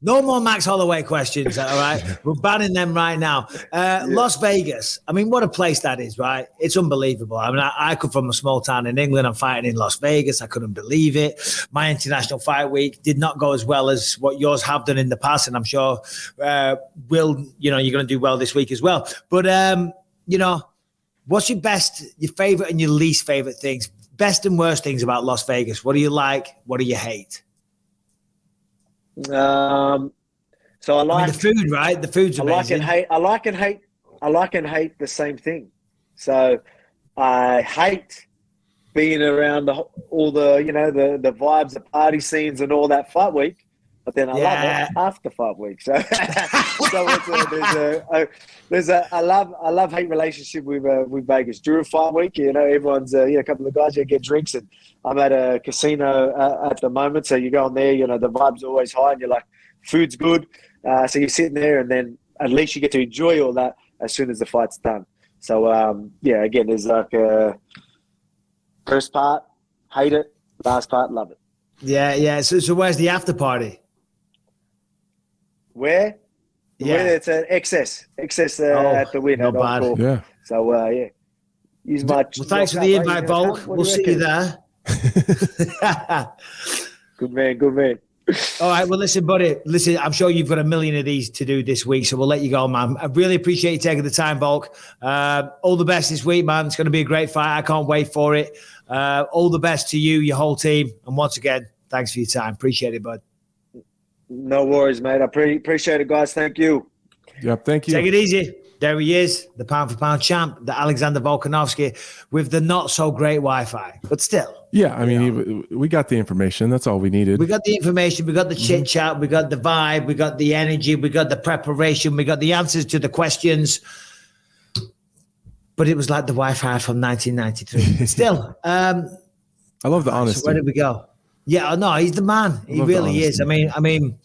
No more Max Holloway questions. All right, we're banning them right now. Las Vegas. I mean, what a place that is, right? It's unbelievable. I mean, I come from a small town in England. I'm fighting in Las Vegas. I couldn't believe it. My international fight week did not go as well as what yours have done in the past, and I'm sure you're going to do well this week as well. But what's your best, your favorite, and your least favorite things? Best and worst things about Las Vegas. What do you like? What do you hate? So I like the food, right? The food's amazing. I like and hate the same thing. So I hate being around all the the vibes, the party scenes, and all that fight week. But then I love it after fight week. So, there's a love-hate relationship with Vegas during fight week. Everyone's a couple of guys get drinks, and I'm at a casino at the moment. So you go on there, the vibes are always high, and you're like, food's good. So you're sitting there, and then at least you get to enjoy all that as soon as the fight's done. So again, there's like a first part, hate it. Last part, love it. Yeah. So where's the after party? Where it's an excess at the win. Not bad. Yeah. So use my. Well, thanks for the invite, Volk. We'll see you there. Good man. All right. Well, listen, buddy. Listen, I'm sure you've got a million of these to do this week, so we'll let you go, man. I really appreciate you taking the time, Volk. All the best this week, man. It's going to be a great fight. I can't wait for it. All the best to you, your whole team, and once again, thanks for your time. Appreciate it, bud. No worries, mate. I appreciate it, guys. Thank you. Yep, thank you. Take it easy. There he is, the pound-for-pound champ, the Alexander Volkanovski, with the not-so-great Wi-Fi. But still. Yeah, I mean, we got the information. That's all we needed. We got the information. We got the chit-chat. We got the vibe. We got the energy. We got the preparation. We got the answers to the questions. But it was like the Wi-Fi from 1993. Still. I love the honesty. So where did we go? Yeah, no, he's the man. He really is. I mean,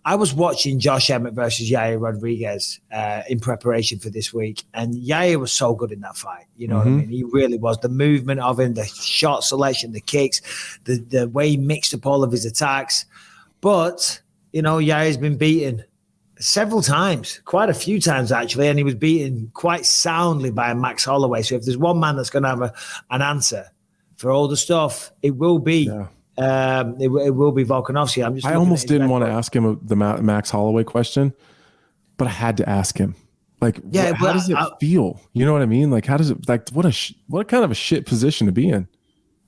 I was watching Josh Emmett versus Yair Rodriguez in preparation for this week, and Yair was so good in that fight. You know what I mean? He really was. The movement of him, the shot selection, the kicks, the way he mixed up all of his attacks. But, Yair's been beaten several times, quite a few times actually, and he was beaten quite soundly by Max Holloway. So if there's one man that's going to have an answer for all the stuff, it will be. Yeah. It will be Volkanovski. I almost didn't want to ask him the Max Holloway question, but I had to ask him. Like, how does it feel? You know what I mean? Like, how does it? Like, what kind of a shit position to be in?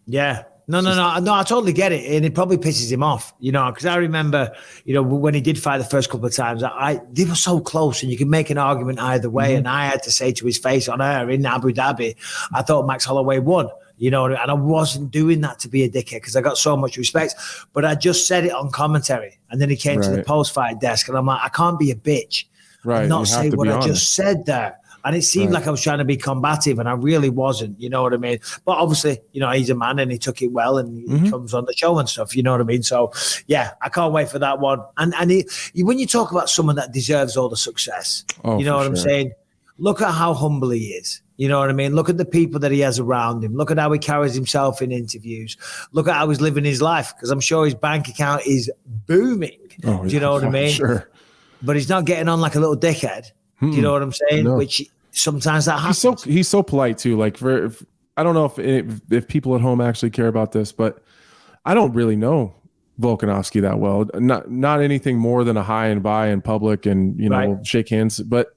Yeah. No. I totally get it, and it probably pisses him off. Because I remember, when he did fight the first couple of times, they were so close, and you can make an argument either way. And I had to say to his face on air in Abu Dhabi, I thought Max Holloway won. And I wasn't doing that to be a dickhead because I got so much respect. But I just said it on commentary. And then he came to the post-fight desk. And I'm like, I can't be a bitch and not say what I just said there. And it seemed like I was trying to be combative, and I really wasn't. You know what I mean? But obviously, he's a man and he took it well, and he comes on the show and stuff. You know what I mean? So, yeah, I can't wait for that one. And when you talk about someone that deserves all the success, you know what I'm saying? Look at how humble he is. You know what I mean? Look at the people that he has around him. Look at how he carries himself in interviews. Look at how he's living his life, because I'm sure his bank account is booming. Do you know what I mean? Sure. But he's not getting on like a little dickhead. Do you know what I'm saying? No. Which sometimes that happens. He's so polite too. Like I don't know if people at home actually care about this, but I don't really know Volkanovski that well. Not anything more than a hi and bye in public and, shake hands. But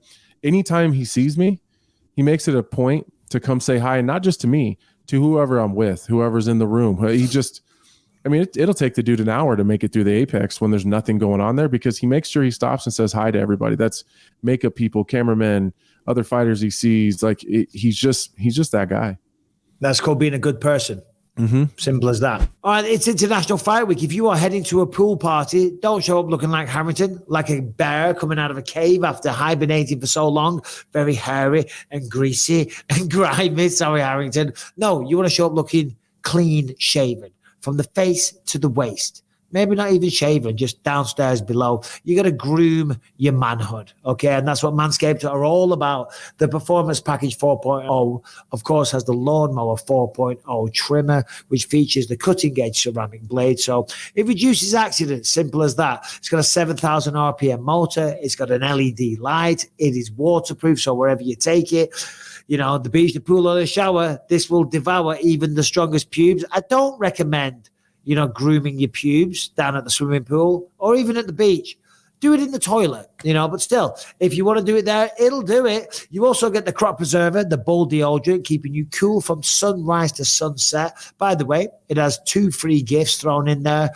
anytime he sees me, he makes it a point to come say hi, and not just to me, to whoever I'm with, whoever's in the room. It'll take the dude an hour to make it through the Apex when there's nothing going on there, because he makes sure he stops and says hi to everybody. That's makeup people, cameramen, other fighters he sees. Like he's just that guy. That's called being a good person. Mm-hmm. Simple as that. All right, it's International Fight Week. If you are heading to a pool party, don't show up looking like Harrington, like a bear coming out of a cave after hibernating for so long, very hairy and greasy and grimy. Sorry, Harrington. No, you want to show up looking clean shaven from the face to the waist. Maybe not even shaven, just downstairs below. You got to groom your manhood, okay? And that's what Manscaped are all about. The Performance Package 4.0, of course, has the Lawnmower 4.0 trimmer, which features the cutting-edge ceramic blade. So it reduces accidents, simple as that. It's got a 7,000 RPM motor. It's got an LED light. It is waterproof, so wherever you take it, the beach, the pool, or the shower, this will devour even the strongest pubes. I don't recommend grooming your pubes down at the swimming pool or even at the beach. Do it in the toilet, but still, if you want to do it there, it'll do it. You also get the crop preserver, the Bull deodorant, keeping you cool from sunrise to sunset. By the way, it has 2 free gifts thrown in there.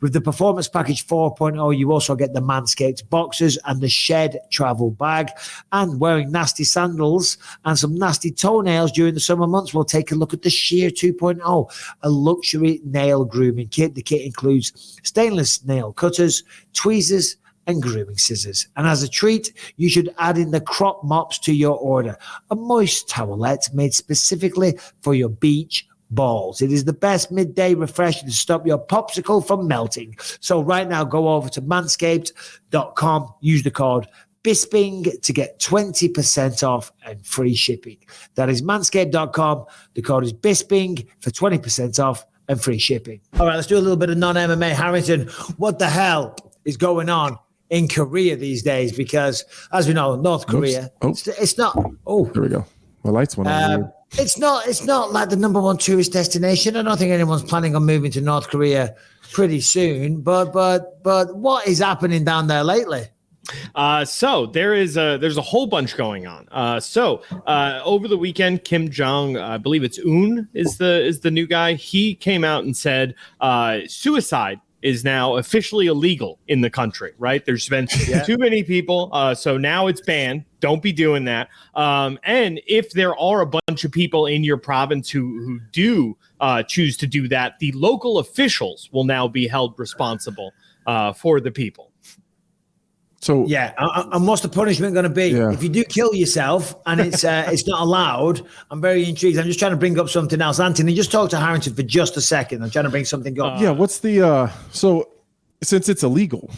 With the Performance Package 4.0, you also get the Manscaped boxers and the Shed travel bag. And wearing nasty sandals and some nasty toenails during the summer months, we'll take a look at the Sheer 2.0, a luxury nail grooming kit. The kit includes stainless nail cutters, tweezers, and grooming scissors. And as a treat, you should add in the crop mops to your order, a moist towelette made specifically for your beach balls. It is the best midday refresher to stop your popsicle from melting. So right now, go over to manscaped.com, use the code Bisping to get 20% off and free shipping. That is manscaped.com. The code is Bisping for 20% off and free shipping. All right, let's do a little bit of non-MMA. Harrington, what the hell is going on in Korea these days? Because as we know, North Korea, it's not. Oh, there we go. My lights went on. It's not like the number one tourist destination. I don't think anyone's planning on moving to North Korea pretty soon. But what is happening down there lately? So there's a whole bunch going on. Over the weekend, Kim Jong, I believe it's Un is the new guy. He came out and said suicide is now officially illegal in the country, right? There's been too many people, so now it's banned. Don't be doing that. And if there are a bunch of people in your province who do choose to do that, the local officials will now be held responsible for the people. So and what's the punishment going to be if you do kill yourself and it's not allowed? I'm very intrigued. I'm just trying to bring up something else. Anthony, just talk to Harrington for just a second. I'm trying to bring something up. What's the so since it's illegal,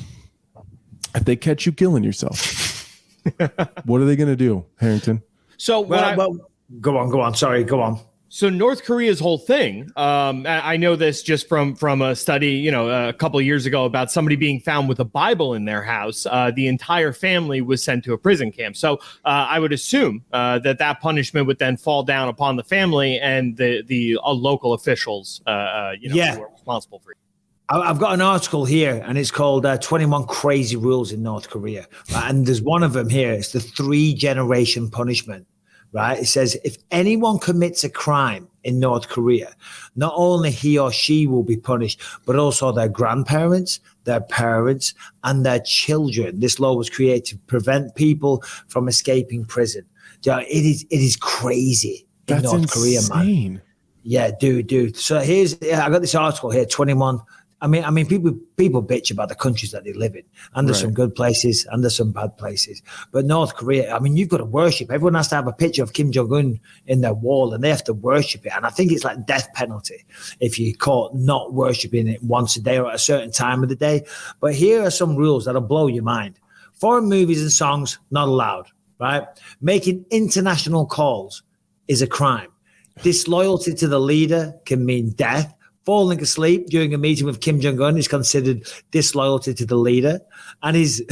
if they catch you killing yourself, what are they going to do, Harrington? So go on. Sorry, go on. So North Korea's whole thing, I know this just from a study, a couple of years ago about somebody being found with a Bible in their house. The entire family was sent to a prison camp. So I would assume that punishment would then fall down upon the family and the local officials, who are responsible for it. I've got an article here, and it's called 21 Crazy Rules in North Korea. And there's one of them here. It's the 3-generation punishment. Right? It says if anyone commits a crime in North Korea, not only he or she will be punished, but also their grandparents, their parents, and their children. This law was created to prevent people from escaping prison. It is crazy in That's North Korea, insane. man. Yeah, dude. So I got this article here, 21. I mean, people bitch about the countries that they live in, and there's some good places and there's some bad places. But North Korea, you've got to worship. Everyone has to have a picture of Kim Jong-un in their wall, and they have to worship it. And I think it's like death penalty if you're caught not worshiping it once a day or at a certain time of the day. But here are some rules that'll blow your mind. Foreign movies and songs, not allowed, right? Making international calls is a crime. Disloyalty to the leader can mean death. Falling asleep during a meeting with Kim Jong-un is considered disloyalty to the leader and is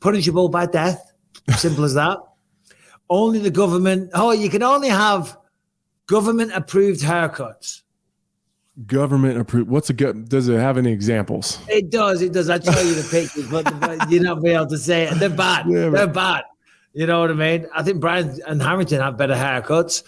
punishable by death. Simple as that. Only the government. Oh, you can only have government-approved haircuts. Government approved. Does it have any examples? It does. I show you the pictures, but you're not be able to say it. They're bad. Yeah, They're bad. You know what I mean? I think Brian and Harrington have better haircuts.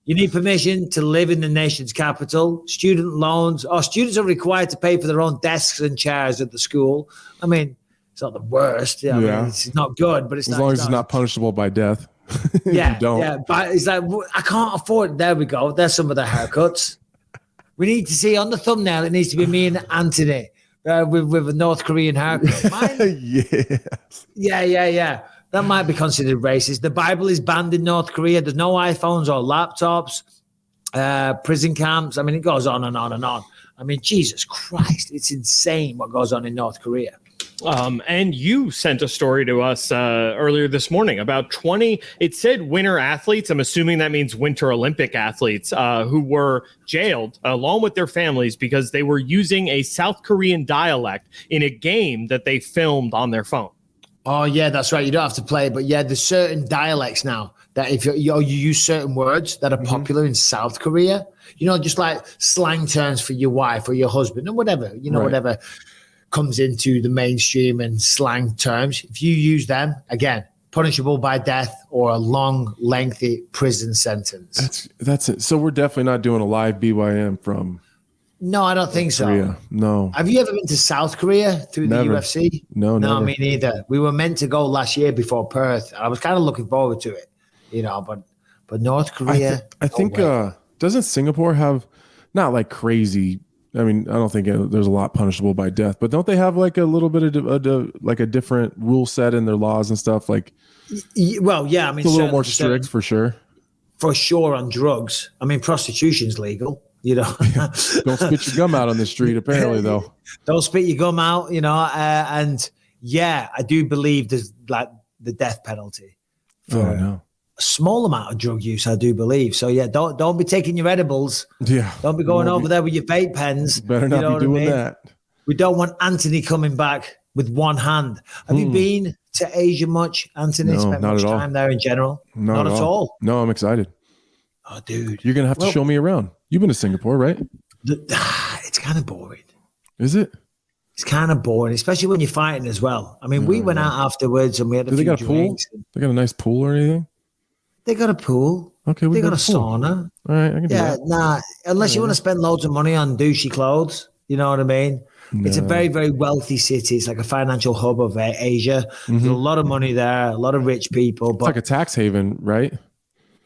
You need permission to live in the nation's capital. Student loans. Students are required to pay for their own desks and chairs at the school. I mean, it's not the worst. I mean, it's not good, but it's as long as it's not punishable by death. Yeah, don't. Yeah. But it's like, I can't afford it. There we go. There's some of the haircuts. We need to see on the thumbnail. It needs to be me and Anthony with a North Korean haircut. Yes. Yeah. That might be considered racist. The Bible is banned in North Korea. There's no iPhones or laptops. Prison camps. I mean, it goes on and on and on. I mean, Jesus Christ, it's insane what goes on in North Korea. And you sent a story to us earlier this morning about 20, it said winter athletes. I'm assuming that means Winter Olympic athletes who were jailed along with their families because they were using a South Korean dialect in a game that they filmed on their phone. Oh, yeah, that's right. You don't have to play it. But yeah, there's certain dialects now that if you use certain words that are popular in South Korea, just like slang terms for your wife or your husband or whatever, whatever comes into the mainstream and slang terms. If you use them, again, punishable by death or a long, lengthy prison sentence. That's it. So we're definitely not doing a live BYM from. No, I don't think so. Korea. No. Have you ever been to South Korea through the UFC? No, never. Me neither. We were meant to go last year before Perth. I was kind of looking forward to it, but North Korea. I think doesn't Singapore have not like crazy. I mean, I don't think there's a lot punishable by death, but don't they have like a little bit of like a different rule set in their laws and stuff? Like, well, yeah, I mean, it's a little more strict for sure. For sure on drugs. I mean, prostitution's legal. Don't spit your gum out on the street. Apparently, though, don't spit your gum out. And yeah, I do believe there's like the death penalty for a small amount of drug use. I do believe so. Yeah, don't be taking your edibles. Yeah, don't be going over there with your vape pens. Better not be doing that. We don't want Anthony coming back with one hand. Have you been to Asia much, Anthony? No, spent not much at all. time there in general? Not at all. No, I'm excited. Oh, dude, you're gonna have to show me around. You've been to Singapore, right? It's kind of boring. Is it? It's kind of boring, especially when you're fighting as well. I mean, we went out afterwards and we had a few drinks. They got a nice pool or anything? They got a pool. Okay, they got a sauna. All right, I can do that. Nah, unless you want to spend loads of money on douchey clothes, you know what I mean? No. It's a very, very wealthy city. It's like a financial hub of Asia. There's a lot of money there, a lot of rich people. But it's like a tax haven, right?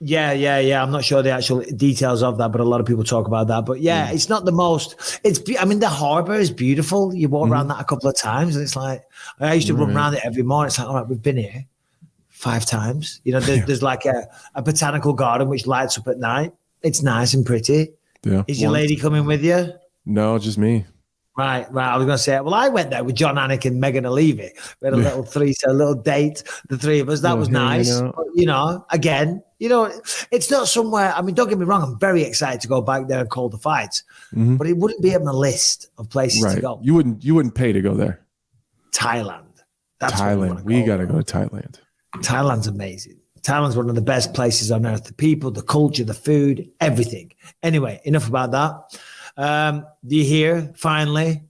Yeah. I'm not sure the actual details of that, but a lot of people talk about that. But yeah, it's not the most. The harbor is beautiful. You walk around that a couple of times, and it's like I used to run around it every morning. It's like, all right, we've been here 5 times. There's like a botanical garden which lights up at night. It's nice and pretty. Yeah. Is your lady coming with you? No, just me. Right. I was going to say, well, I went there with John Anik and Megan Levy. We had a little date, the three of us. That was nice. But, again, it's not somewhere. I mean, don't get me wrong. I'm very excited to go back there and call the fights, but it wouldn't be on the list of places to go. You wouldn't pay to go there. Thailand. That's Thailand. We got to go to Thailand. Thailand's amazing. Thailand's one of the best places on earth. The people, the culture, the food, everything. Anyway, enough about that. Do you hear? Finally,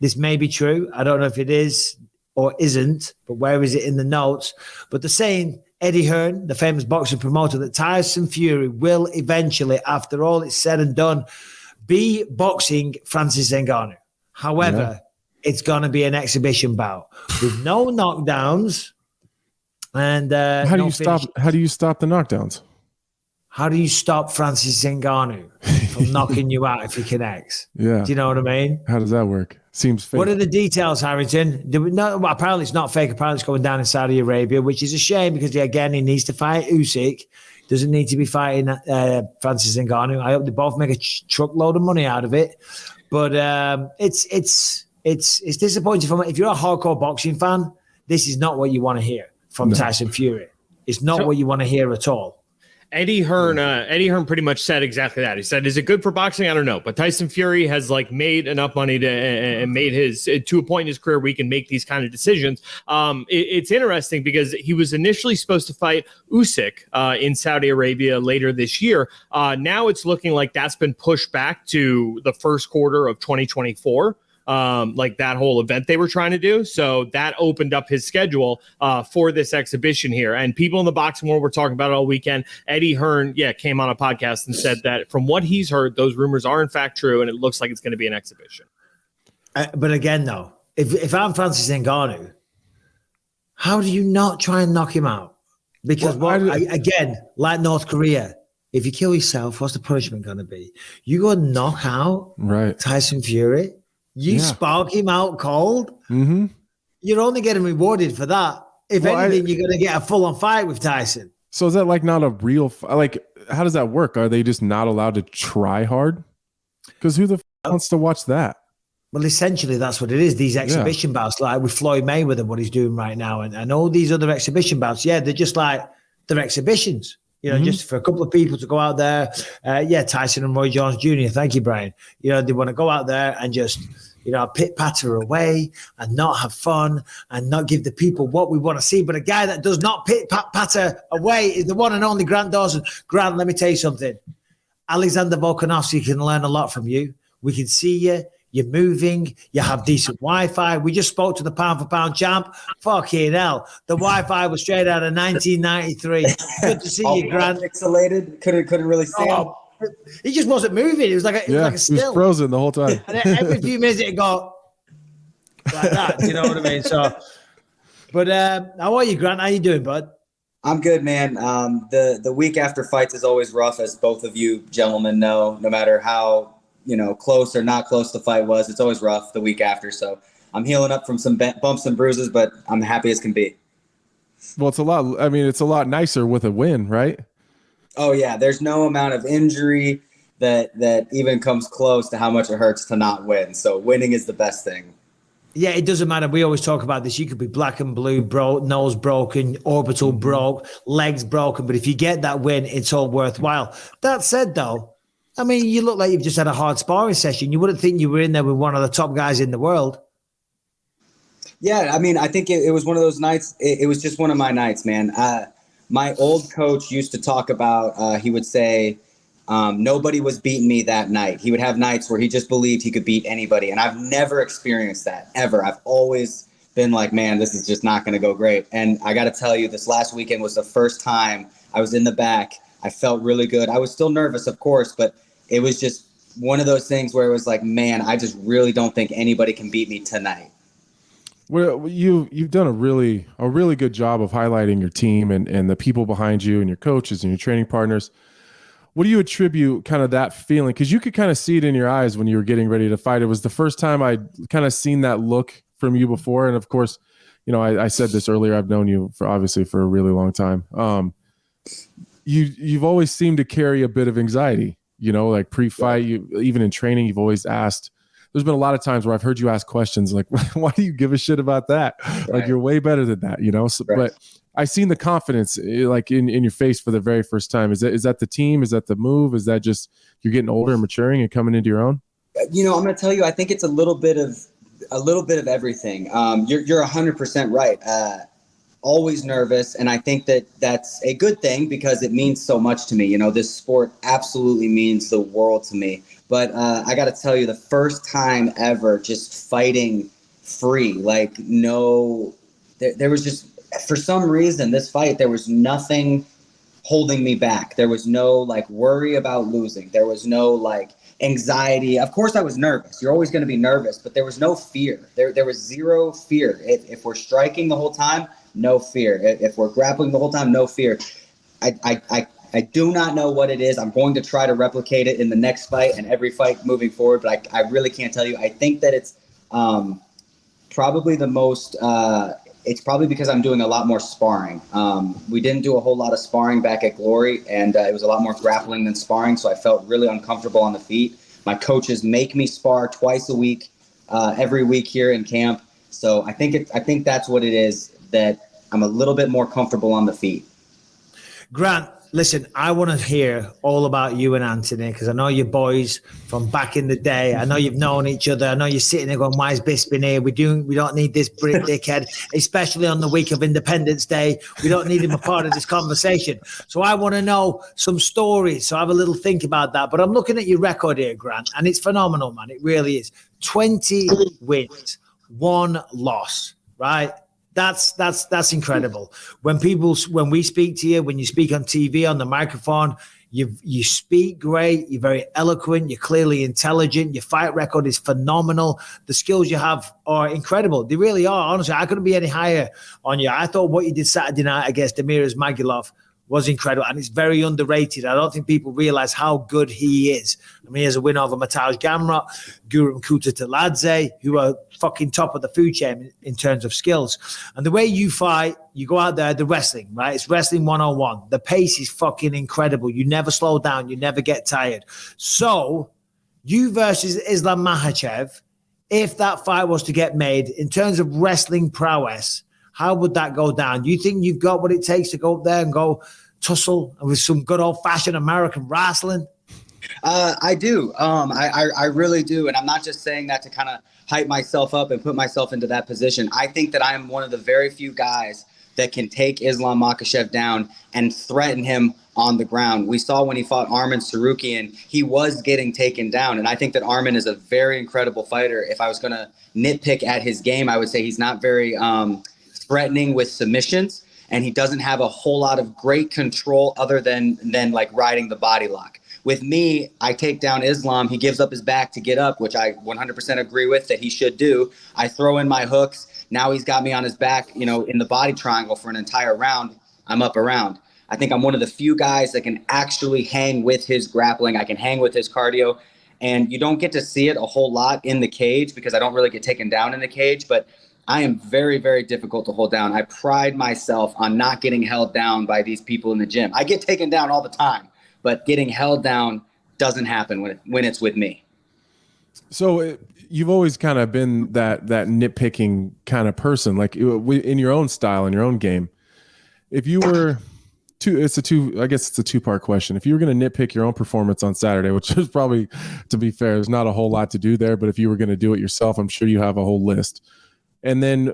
this may be true. I don't know if it is or isn't, but where is it in the notes? But they're saying Eddie Hearn, the famous boxing promoter, that Tyson Fury will eventually, after all it's said and done, be boxing Francis Ngannou. However, it's going to be an exhibition bout with no knockdowns. And how do you stop the knockdowns? How do you stop Francis Ngannou from knocking you out if he connects? Yeah. Do you know what I mean? How does that work? Seems fake. What are the details, Harrington? Apparently it's not fake. Apparently it's going down in Saudi Arabia, which is a shame because, again, he needs to fight Usyk. Doesn't need to be fighting Francis Ngannou. I hope they both make a truckload of money out of it. But it's disappointing. If you're a hardcore boxing fan, this is not what you want to hear from Tyson Fury. It's not what you want to hear at all. Eddie Hearn pretty much said exactly that. He said, "Is it good for boxing? I don't know, but Tyson Fury has like made enough money to and made his to a point in his career where he can make these kind of decisions." It's interesting because he was initially supposed to fight Usyk in Saudi Arabia later this year. Now it's looking like that's been pushed back to the first quarter of 2024. Like that whole event they were trying to do. So that opened up his schedule for this exhibition here. And people in the boxing world were talking about it all weekend. Eddie Hearn, came on a podcast and said that from what he's heard, those rumors are in fact true, and it looks like it's going to be an exhibition. But again, though, if I'm Francis Ngannou, how do you not try and knock him out? Because again, like North Korea, if you kill yourself, what's the punishment going to be? You go knock out Tyson Fury. You spark him out cold. Mm-hmm. You're only getting rewarded for that. If anything, you're going to get a full-on fight with Tyson. So is that like not a real like? How does that work? Are they just not allowed to try hard? Because who the wants to watch that? Well, essentially, that's what it is. These exhibition bouts, like with Floyd Mayweather, what he's doing right now, and all these other exhibition bouts. They're just like they're exhibitions. Just for a couple of people to go out there. Tyson and Roy Jones Jr. Thank you, Brian. They want to go out there and just, pit patter away and not have fun and not give the people what we want to see. But a guy that does not pit patter away is the one and only Grant Dawson. Grant, let me tell you something. Alexander Volkanovski can learn a lot from you. We can see you. You're moving. You have decent Wi-Fi. We just spoke to the pound-for-pound champ. Fucking hell. The Wi-Fi was straight out of 1993. Good to see you, Grant. Pixelated. Couldn't really see him. He just wasn't moving. It was like a still. He was frozen the whole time. And every few minutes it'd go like that. You know what I mean? So, but how are you, Grant? How you doing, bud? I'm good, man. The week after fights is always rough, as both of you gentlemen know. No matter how close or not close the fight was, it's always rough the week after. So I'm healing up from some bumps and bruises, but I'm happy as can be. Well, it's a lot nicer with a win, right? Oh yeah. There's no amount of injury that even comes close to how much it hurts to not win. So winning is the best thing. Yeah, it doesn't matter. We always talk about this. You could be black and blue, nose broken, orbital broke, legs broken. But if you get that win, it's all worthwhile. That said, though, I mean, you look like you've just had a hard sparring session. You wouldn't think you were in there with one of the top guys in the world. Yeah, I mean, I think it was one of those nights. It was just one of my nights, man. My old coach used to talk about, he would say, nobody was beating me that night. He would have nights where he just believed he could beat anybody. And I've never experienced that, ever. I've always been like, man, this is just not going to go great. And I got to tell you, this last weekend was the first time I was in the back. I felt really good. I was still nervous, of course, but it was just one of those things where it was like, man, I just really don't think anybody can beat me tonight. Well, you've done a really good job of highlighting your team and the people behind you and your coaches and your training partners. What do you attribute kind of that feeling? Because you could kind of see it in your eyes when you were getting ready to fight. It was the first time I'd kind of seen that look from you before. And of course, I said this earlier, I've known you for a really long time. You've always seemed to carry a bit of anxiety. Like pre-fight, even in training, you've always asked. There's been a lot of times where I've heard you ask questions like, why do you give a shit about that? Right. Like, you're way better than that, So, right. But I've seen the confidence like in your face for the very first time. Is that the team? Is that the move? Is that just you're getting older and maturing and coming into your own? I'm going to tell you, I think it's a little bit of everything. You're 100% right. Always nervous. And I think that's a good thing because it means so much to me. This sport absolutely means the world to me. But I got to tell you, the first time ever just fighting free, like there was just, for some reason, this fight, there was nothing holding me back. There was no worry about losing. There was no anxiety. Of course I was nervous. You're always going to be nervous, but there was no fear. There was zero fear. If we're striking the whole time, no fear. If we're grappling the whole time, no fear. I do not know what it is. I'm going to try to replicate it in the next fight and every fight moving forward, but I really can't tell you. I think that it's probably the most it's probably because I'm doing a lot more sparring. We didn't do a whole lot of sparring back at Glory, and it was a lot more grappling than sparring, so I felt really uncomfortable on the feet. My coaches make me spar twice a week, every week here in camp. So I think that's what it is, that I'm a little bit more comfortable on the feet. Grant, Listen, I want to hear all about you and Anthony because I know you're boys from back in the day. I know you've known each other. I know you're sitting there going, "Why is Bisping here? We don't need this Brit dickhead, especially on the week of Independence Day. We don't need him a part of this conversation." So I want to know some stories. So have a little think about that. But I'm looking at your record here, Grant, and it's phenomenal, man. It really is. 20 wins, 1 loss, right? That's incredible. When we speak to you, when you speak on TV, on the microphone, you speak great. You're very eloquent. You're clearly intelligent. Your fight record is phenomenal. The skills you have are incredible. They really are. Honestly, I couldn't be any higher on you. I thought what you did Saturday night against Demiris Magomedov was incredible, and it's very underrated. I don't think people realize how good he is. I mean, he has a win over Mateusz Gamrot, Guram Kutateladze, who are fucking top of the food chain in terms of skills. And the way you fight, you go out there, the wrestling, right? It's wrestling 101. The pace is fucking incredible. You never slow down. You never get tired. So you versus Islam Makhachev, if that fight was to get made, in terms of wrestling prowess, how would that go down? Do you think you've got what it takes to go up there and go tussle with some good old-fashioned American wrestling? I do. I really do. And I'm not just saying that to kind of hype myself up and put myself into that position. I think that I am one of the very few guys that can take Islam Makhachev down and threaten him on the ground. We saw when he fought Arman Sarukian, he was getting taken down. And I think that Arman is a very incredible fighter. If I was going to nitpick at his game, I would say he's not very threatening with submissions, and he doesn't have a whole lot of great control other than like riding the body lock. With me, I take down Islam. He gives up his back to get up, which I 100% agree with that he should do. I throw in my hooks. Now he's got me on his back, in the body triangle for an entire round. I'm up around. I think I'm one of the few guys that can actually hang with his grappling. I can hang with his cardio, and you don't get to see it a whole lot in the cage because I don't really get taken down in the cage, but I am very, very difficult to hold down. I pride myself on not getting held down by these people in the gym. I get taken down all the time, but getting held down doesn't happen when it's with me. So you've always kind of been that nitpicking kind of person, like in your own style, in your own game. If you were it's a two-part question. If you were going to nitpick your own performance on Saturday, which is probably, to be fair, there's not a whole lot to do there, but if you were going to do it yourself, I'm sure you have a whole list. And then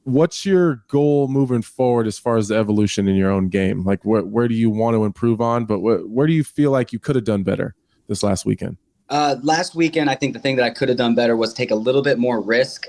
what's your goal moving forward as far as the evolution in your own game? Like where do you want to improve on, but where do you feel like you could have done better this last weekend? Last weekend, I think the thing that I could have done better was take a little bit more risk.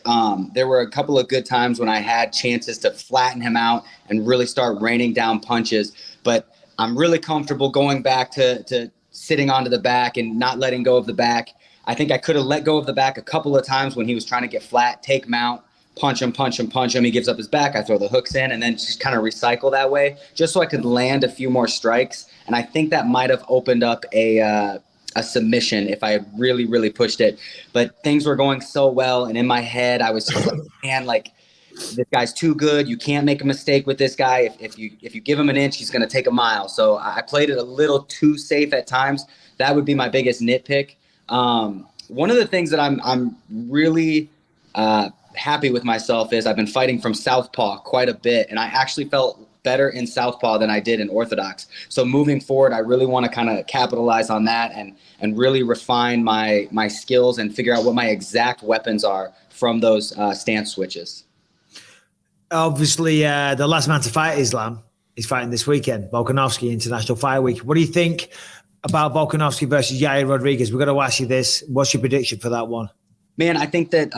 There were a couple of good times when I had chances to flatten him out and really start raining down punches. But I'm really comfortable going back to sitting onto the back and not letting go of the back. I think I could have let go of the back a couple of times when he was trying to get flat, take mount, punch him. He gives up his back. I throw the hooks in and then just kind of recycle that way just so I could land a few more strikes. And I think that might have opened up a submission if I had really, really pushed it. But things were going so well. And in my head, I was just like, man, like this guy's too good. You can't make a mistake with this guy. If you give him an inch, he's going to take a mile. So I played it a little too safe at times. That would be my biggest nitpick. One of the things that I'm really happy with myself is I've been fighting from southpaw quite a bit, and I actually felt better in southpaw than I did in orthodox. So moving forward, I really want to kind of capitalize on that and really refine my skills and figure out what my exact weapons are from those stance switches. Obviously, the last man to fight Islam is fighting this weekend, Volkanovski, International Fight Week. What do you think about Volkanovski versus Yair Rodriguez? We're going to ask you this. What's your prediction for that one? Man, I think that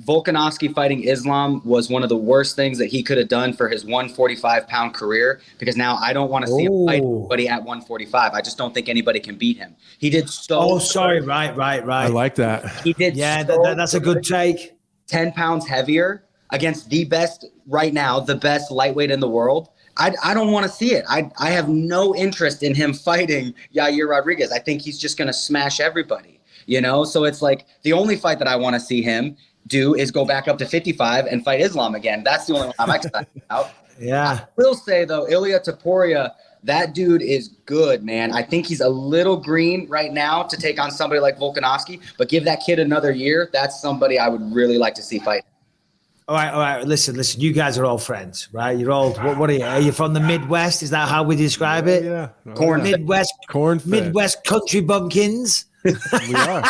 Volkanovski fighting Islam was one of the worst things that he could have done for his 145-pound career, because now I don't want to see him fight anybody at 145. I just don't think anybody can beat him. He did so. Oh, sorry. Right. I like that. He did. Yeah, that's a good take. 10 pounds heavier against the best right now, the best lightweight in the world. I don't want to see it. I have no interest in him fighting Yair Rodriguez. I think he's just going to smash everybody. So it's like the only fight that I want to see him do is go back up to 55 and fight Islam again. That's the only one I'm excited about. Yeah. I will say, though, Ilia Topuria, that dude is good, man. I think he's a little green right now to take on somebody like Volkanovski, but give that kid another year. That's somebody I would really like to see fight. All right. Listen. You guys are all friends, right? You're all. What are you? Are you from the Midwest? Is that how we describe it? Yeah. Corn. Midwest. Corn-fed. Midwest country bumpkins. We are.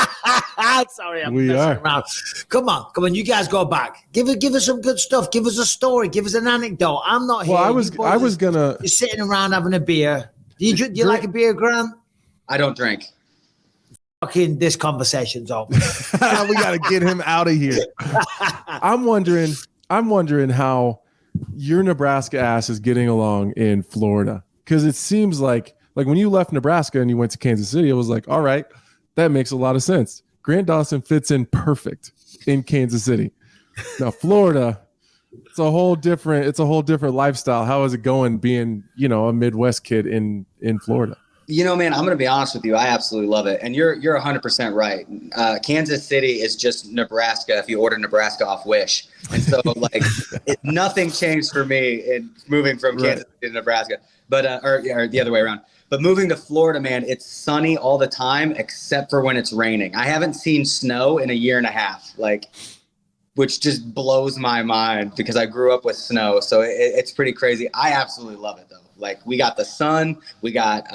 Sorry, I'm We messing are. around. Come on. You guys go back. Give us some good stuff. Give us a story. Give us an anecdote. I'm not here. Well, I You was boys gonna. You're sitting around having a beer. Do you like a beer, Grant? I don't drink. Fucking this conversation's over. We got to get him out of here. I'm wondering how your Nebraska ass is getting along in Florida, because it seems like when you left Nebraska and you went to Kansas City, it was like, all right, that makes a lot of sense. Grant Dawson fits in perfect in Kansas City. Now Florida, it's a whole different lifestyle. How is it going being, a Midwest kid in Florida? Man, I'm going to be honest with you. I absolutely love it. And you're 100% right. Kansas City is just Nebraska if you order Nebraska off Wish. And so, nothing changed for me in moving from Kansas City to Nebraska, but or the other way around. But moving to Florida, man, it's sunny all the time except for when it's raining. I haven't seen snow in a year and a half, which just blows my mind because I grew up with snow. So it's pretty crazy. I absolutely love it, though. We got the sun, we got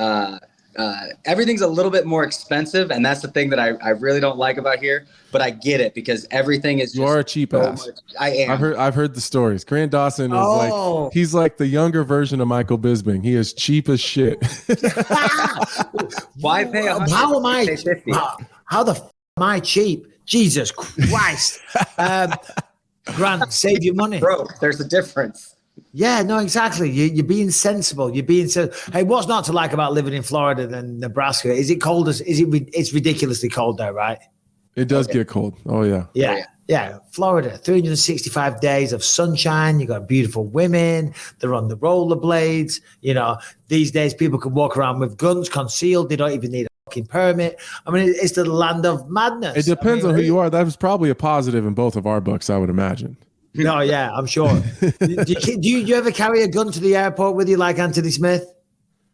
everything's a little bit more expensive, and that's the thing that I really don't like about here. But I get it because everything is. You are a cheap ass. I am. I've heard the stories. Grant Dawson is he's like the younger version of Michael Bisping. He is cheap as shit. Why pay? How am I? How the f am I cheap? Jesus Christ! Grant, save your money, bro. There's a difference. Yeah, no, exactly. You're being sensible. Hey, what's not to like about living in Florida than Nebraska? Is it cold? It's ridiculously cold there, right? It does get cold. Oh yeah. Yeah. Florida, 365 days of sunshine. You got beautiful women. They're on the rollerblades. These days people can walk around with guns concealed. They don't even need a fucking permit. I mean, it's the land of madness. It depends on who you are. That was probably a positive in both of our books, I would imagine. No, yeah, I'm sure. do you ever carry a gun to the airport with you like Anthony Smith?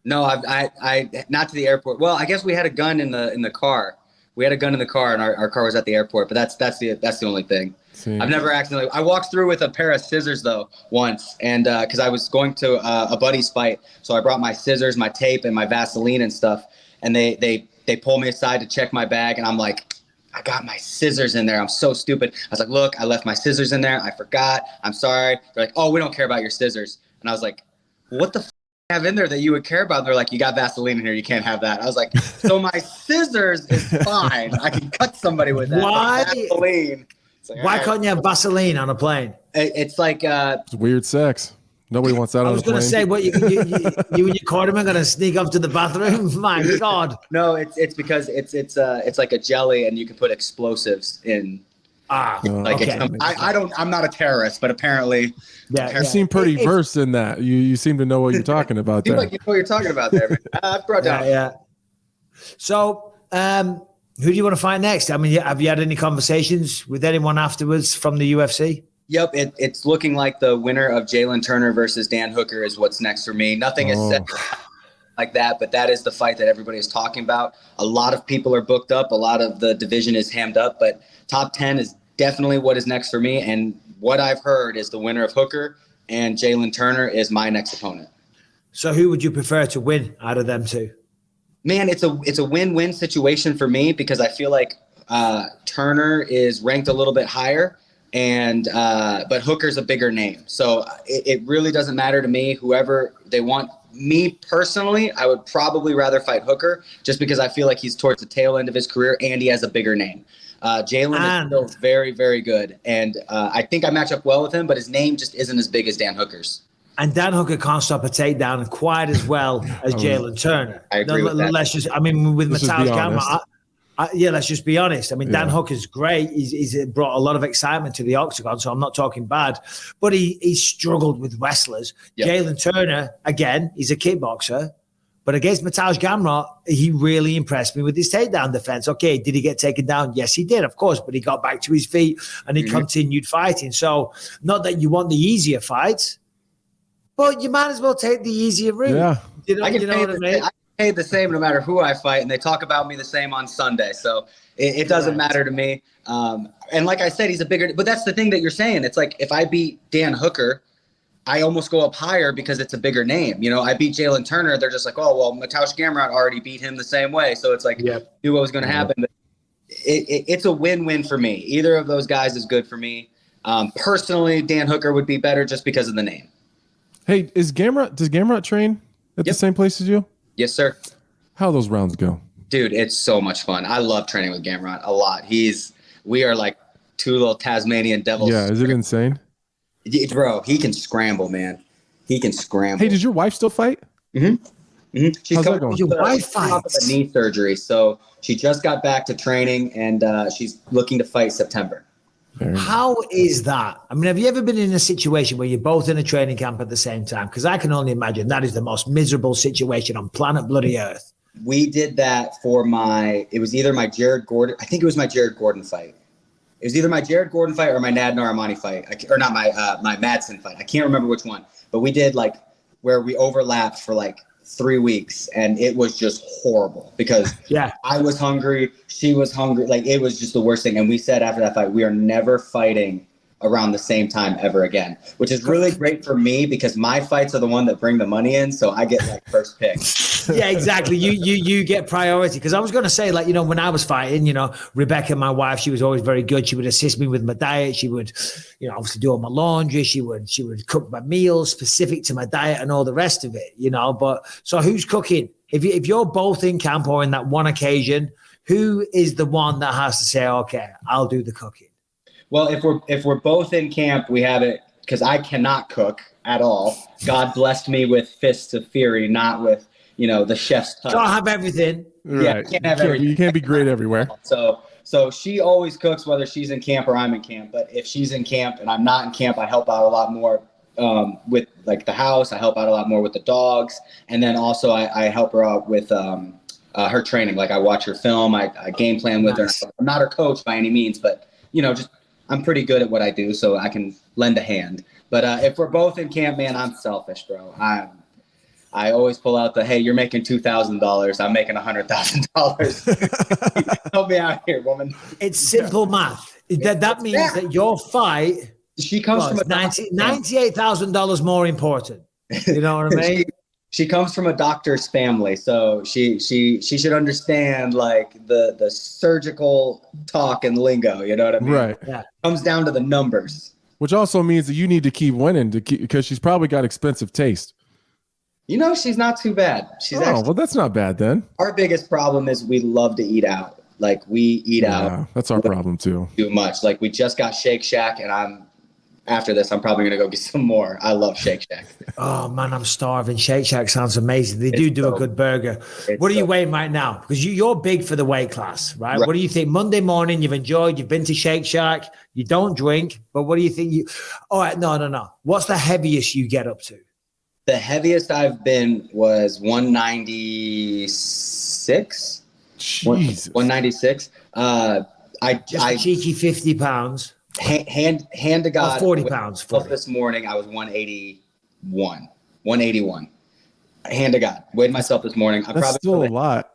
No, I not to the airport. Well, I guess we had a gun in the car. We had a gun in the car, and our car was at the airport. But that's the only thing. See. I've never accidentally. I walked through with a pair of scissors though once, and because I was going to a buddy's fight, so I brought my scissors, my tape, and my Vaseline and stuff. And they pulled me aside to check my bag, and I'm like, I got my scissors in there. I'm so stupid. I was like, look, I left my scissors in there. I forgot. I'm sorry. They're like, oh, we don't care about your scissors. And I was like, what the f have in there that you would care about? And they're like, you got Vaseline in here. You can't have that. I was like, so my scissors is fine. I can cut somebody with that. Why? Vaseline. Like, why can't you have Vaseline on a plane? It's like it's weird sex. Nobody wants that on a plane. I was going to say, what you and your quarterman going to sneak up to the bathroom? My God! No, it's because it's like a jelly, and you can put explosives in. Okay. I'm not a terrorist, but apparently, yeah. You seem pretty versed in that. You seem to know what you're talking about. Seems like you know what you're talking about there. I've brought down. Yeah. So, who do you want to fight next? I mean, have you had any conversations with anyone afterwards from the UFC? Yep, it's looking like the winner of Jalen Turner versus Dan Hooker is what's next for me. Nothing is set like that, but that is the fight that everybody is talking about. A lot of people are booked up. A lot of the division is hammed up, but top 10 is definitely what is next for me. And what I've heard is the winner of Hooker and Jalen Turner is my next opponent. So who would you prefer to win out of them two? Man, it's a win-win situation for me because I feel like Turner is ranked a little bit higher. But Hooker's a bigger name. So it really doesn't matter to me, whoever they want. Me personally, I would probably rather fight Hooker just because I feel like he's towards the tail end of his career and he has a bigger name. Jalen is still very, very good. And I think I match up well with him, but his name just isn't as big as Dan Hooker's. And Dan Hooker can't stop a takedown quite as well as Jalen Turner. I agree with that. With Mateusz Gamrot, let's just be honest. I mean, Dan Hooker's great. He's brought a lot of excitement to the octagon, so I'm not talking bad. But he struggled with wrestlers. Yep. Jalen Turner, again, he's a kickboxer. But against Mateusz Gamrot, he really impressed me with his takedown defense. Okay, did he get taken down? Yes, he did, of course. But he got back to his feet and he continued fighting. So not that you want the easier fights, but you might as well take the easier route. Yeah. I can pay the same no matter who I fight, and they talk about me the same on Sunday. So It doesn't matter to me. And like I said, he's a bigger, but that's the thing that you're saying. It's like, if I beat Dan Hooker, I almost go up higher because it's a bigger name. You know, I beat Jalen Turner. They're just like, oh, well, Mateusz Gamrot already beat him the same way. So it's like, knew what was going to happen. But it's a win-win for me. Either of those guys is good for me. Personally, Dan Hooker would be better just because of the name. Hey, does Gamrot train at the same place as you? Yes, sir. How those rounds go? Dude, it's so much fun. I love training with Gamrot a lot. We are like two little Tasmanian devils. Yeah, is it insane? Bro, he can scramble, man. He can scramble. Hey, does your wife still fight? Mm-hmm. She's How's that going? Your wife off of a knee surgery, so she just got back to training, and she's looking to fight September. How is that? I mean, have you ever been in a situation where you're both in a training camp at the same time? Because I can only imagine that is the most miserable situation on planet bloody Earth. We did that for it was either my Jared Gordon, I think it was my Jared Gordon fight. It was either my Jared Gordon fight or my Nad Narimani fight, or not my Madsen fight. I can't remember which one, but we did like where we overlapped for like 3 weeks, and it was just horrible because I was hungry, she was hungry, like it was just the worst thing. And we said after that fight, we are never fighting around the same time ever again, which is really great for me because my fights are the one that bring the money in, so I get like first pick. Yeah, exactly. You get priority. Because I was going to say, like, you know, when I was fighting, you know, Rebecca, my wife, she was always very good. She would assist me with my diet. She would, you know, obviously do all my laundry. She would cook my meals specific to my diet and all the rest of it, you know. But so who's cooking? If you're both in camp or in that one occasion, who is the one that has to say, okay, I'll do the cooking? Well, if we're both in camp, we have it because I cannot cook at all. God blessed me with fists of fury, not with, you know, the chef's touch. Can't have everything. Yeah, Right. can't have everything. You can't be great everywhere. So she always cooks whether she's in camp or I'm in camp. But if she's in camp and I'm not in camp, I help out a lot more with like the house. I help out a lot more with the dogs, and then also I help her out with her training. Like I watch her film, I game plan with her. I'm not her coach by any means, but you know, just I'm pretty good at what I do, so I can lend a hand. But if we're both in camp, man, I'm selfish, bro. I always pull out the, hey, you're making $2,000. I'm making $100,000. Help me out here, woman. It's simple math. That means that your fight she comes from $98,000 more important. You know what I mean? She comes from a doctor's family, so she should understand like the surgical talk and lingo. You know what I mean? Right. Yeah. It comes down to the numbers. Which also means that you need to keep winning because she's probably got expensive taste. You know, she's not too bad. Well, that's not bad then. Our biggest problem is we love to eat out. Like we eat out. That's our problem too. Too much. Like we just got Shake Shack, and after this, I'm probably gonna go get some more. I love Shake Shack. Oh man, I'm starving. Shake Shack sounds amazing. They do a good burger. What are you weighing right now? Because you're big for the weight class, right? What do you think? Monday morning, you've been to Shake Shack. You don't drink, but what do you think? All right, no. What's the heaviest you get up to? The heaviest I've been was 196. Jesus. 196. A cheeky 50 pounds. Hand to God. 40 pounds. 40. This morning I was 181. 181. Hand to God. Weighed myself this morning. That's still a lot.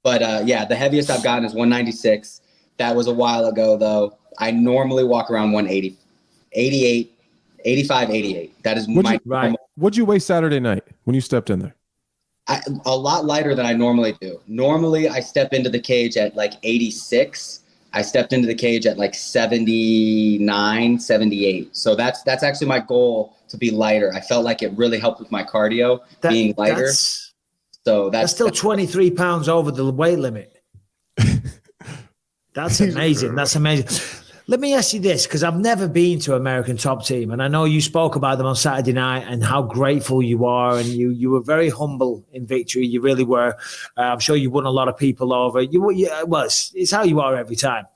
But yeah, the heaviest I've gotten is 196. That was a while ago though. I normally walk around 180, 88, 85, 88. That is my normal. What'd you weigh Saturday night when you stepped in there? A lot lighter than I normally do. Normally, I step into the cage at like 86. I stepped into the cage at like 79, 78. So that's actually my goal, to be lighter. I felt like it really helped with my cardio, being lighter. That's still 23 pounds over the weight limit. That's amazing. That's amazing. Let me ask you this, because I've never been to American Top Team, and I know you spoke about them on Saturday night and how grateful you are, and you were very humble in victory. You really were. I'm sure you won a lot of people over. It's how you are every time.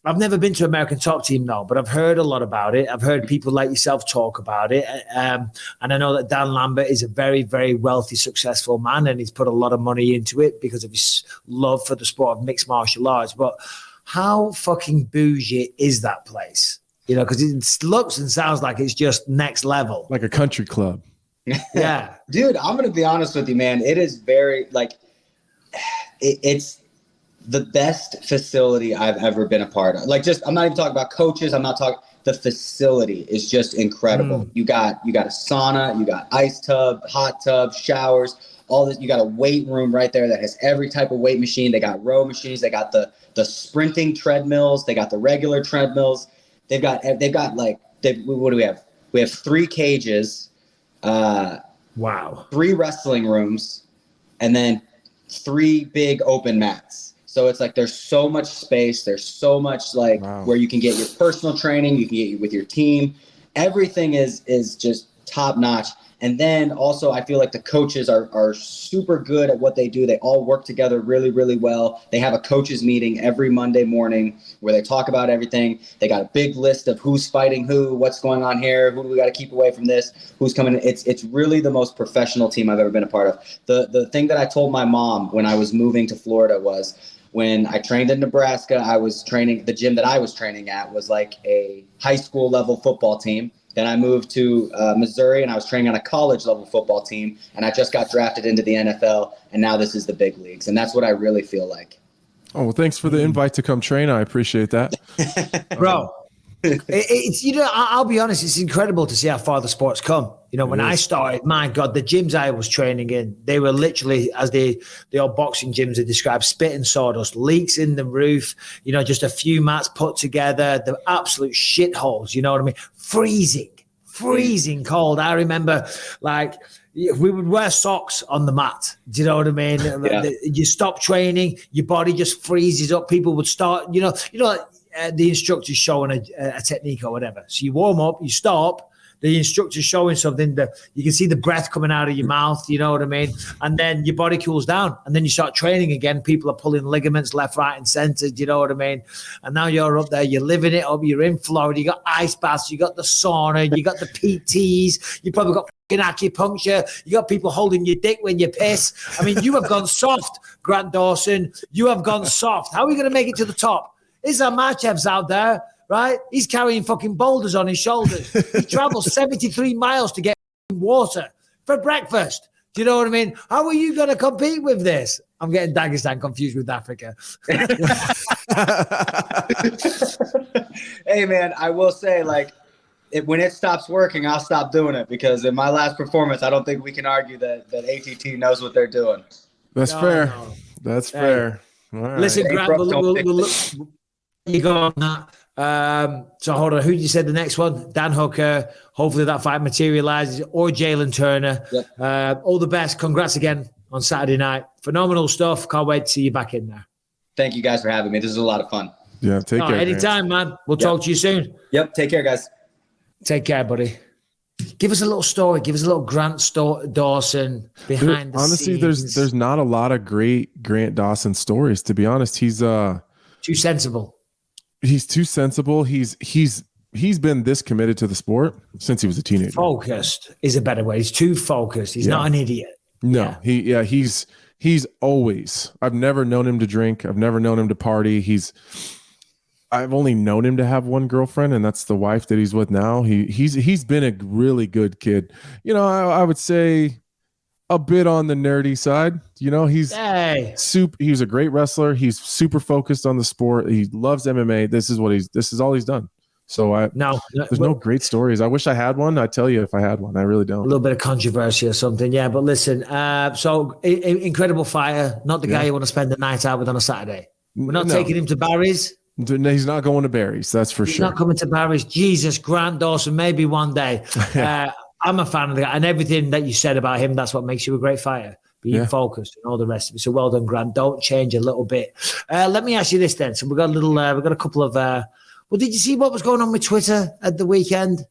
I've never been to American Top Team, though, but I've heard a lot about it. I've heard people like yourself talk about it, and I know that Dan Lambert is a very, very wealthy, successful man, and he's put a lot of money into it because of his love for the sport of mixed martial arts. But how fucking bougie is that place? You know, because it looks and sounds like it's just next level. Like a country club. Yeah. Dude, I'm going to be honest with you, man. It is very, like, it's the best facility I've ever been a part of. Like, just, I'm not even talking about coaches. I'm not talking, the facility is just incredible. You got a sauna, you got ice tub, hot tub, showers, all this. You got a weight room right there that has every type of weight machine. They got row machines. They got the sprinting treadmills. They got the regular treadmills. They've got like, what do we have? We have 3 cages, Wow. 3 wrestling rooms, and then 3 big open mats. So it's like there's so much space. There's so much like where you can get your personal training. You can get with your team. Everything is just top notch. And then also I feel like the coaches are super good at what they do. They all work together really, really well. They have a coaches meeting every Monday morning where they talk about everything. They got a big list of who's fighting who, what's going on here, who do we got to keep away from this, who's coming in. It's really the most professional team I've ever been a part of. The thing that I told my mom when I was moving to Florida was, when I trained in Nebraska, the gym that I was training at was like a high school level football team. Then I moved to Missouri, and I was training on a college level football team, and I just got drafted into the NFL, and now this is the big leagues, and that's what I really feel like. Oh, well, thanks for the invite to come train. I appreciate that. Bro, it's, you know, I'll be honest, it's incredible to see how far the sport's come. You know, when I started, my God, the gyms I was training in, they were literally, as the old boxing gyms are described, spit and sawdust, leaks in the roof, you know, just a few mats put together, the absolute shitholes, you know what I mean? Freezing cold. I remember, like, we would wear socks on the mat. Do you know what I mean? Yeah. You stop training, your body just freezes up. People would start, the instructor's showing a technique or whatever. So you warm up, you stop, the instructor's showing something that you can see the breath coming out of your mouth, you know what I mean? And then your body cools down, and then you start training again. People are pulling ligaments left, right, and center, you know what I mean? And now you're up there, you're living it up, you're in Florida, you got ice baths, you got the sauna, you got the PTs, you probably got acupuncture, you got people holding your dick when you piss. I mean, you have gone soft, Grant Dawson. You have gone soft. How are we going to make it to the top? Islam Machev's out there, right? He's carrying fucking boulders on his shoulders. He travels 73 miles to get water for breakfast. Do you know what I mean? How are you going to compete with this? I'm getting Dagestan confused with Africa. Hey, man, I will say, like, when it stops working, I'll stop doing it, because in my last performance, I don't think we can argue that ATT knows what they're doing. That's fair. No. That's fair. All right. Listen, Grant, we'll you go on that. So hold on. Who did you say the next one? Dan Hooker. Hopefully that fight materializes, or Jalen Turner. Yep. All the best. Congrats again on Saturday night. Phenomenal stuff. Can't wait to see you back in there. Thank you guys for having me. This is a lot of fun. Yeah, take care. Anytime, man. We'll talk to you soon. Yep. Take care, guys. Take care, buddy. Give us a little story. Give us a little Grant Dawson behind the honestly, scenes. there's not a lot of great Grant Dawson stories, to be honest. He's too sensible. He's too sensible. He's been this committed to the sport since he was a teenager. Focused is a better way. He's too focused. He's not an idiot. No, he's always. I've never known him to drink. I've never known him to party. I've only known him to have one girlfriend, and that's the wife that he's with now. He's been a really good kid. You know, I would say a bit on the nerdy side. You know, he's a great wrestler. He's super focused on the sport. He loves MMA. This is all he's done. So there's no great stories. I wish I had one. I tell you, if I had one, I really don't. A little bit of controversy or something. Yeah, but listen, so incredible fighter, not the guy you want to spend the night out with on a Saturday. We're not taking him to Barry's. He's not going to Barry's, that's for sure. He's not coming to Barry's. Jesus, Grant Dawson, maybe one day. I'm a fan of the guy, and everything that you said about him, that's what makes you a great fighter. Being focused and all the rest of it. So well done, Grant. Don't change a little bit. Let me ask you this then. So we've got a couple of well, did you see what was going on with Twitter at the weekend?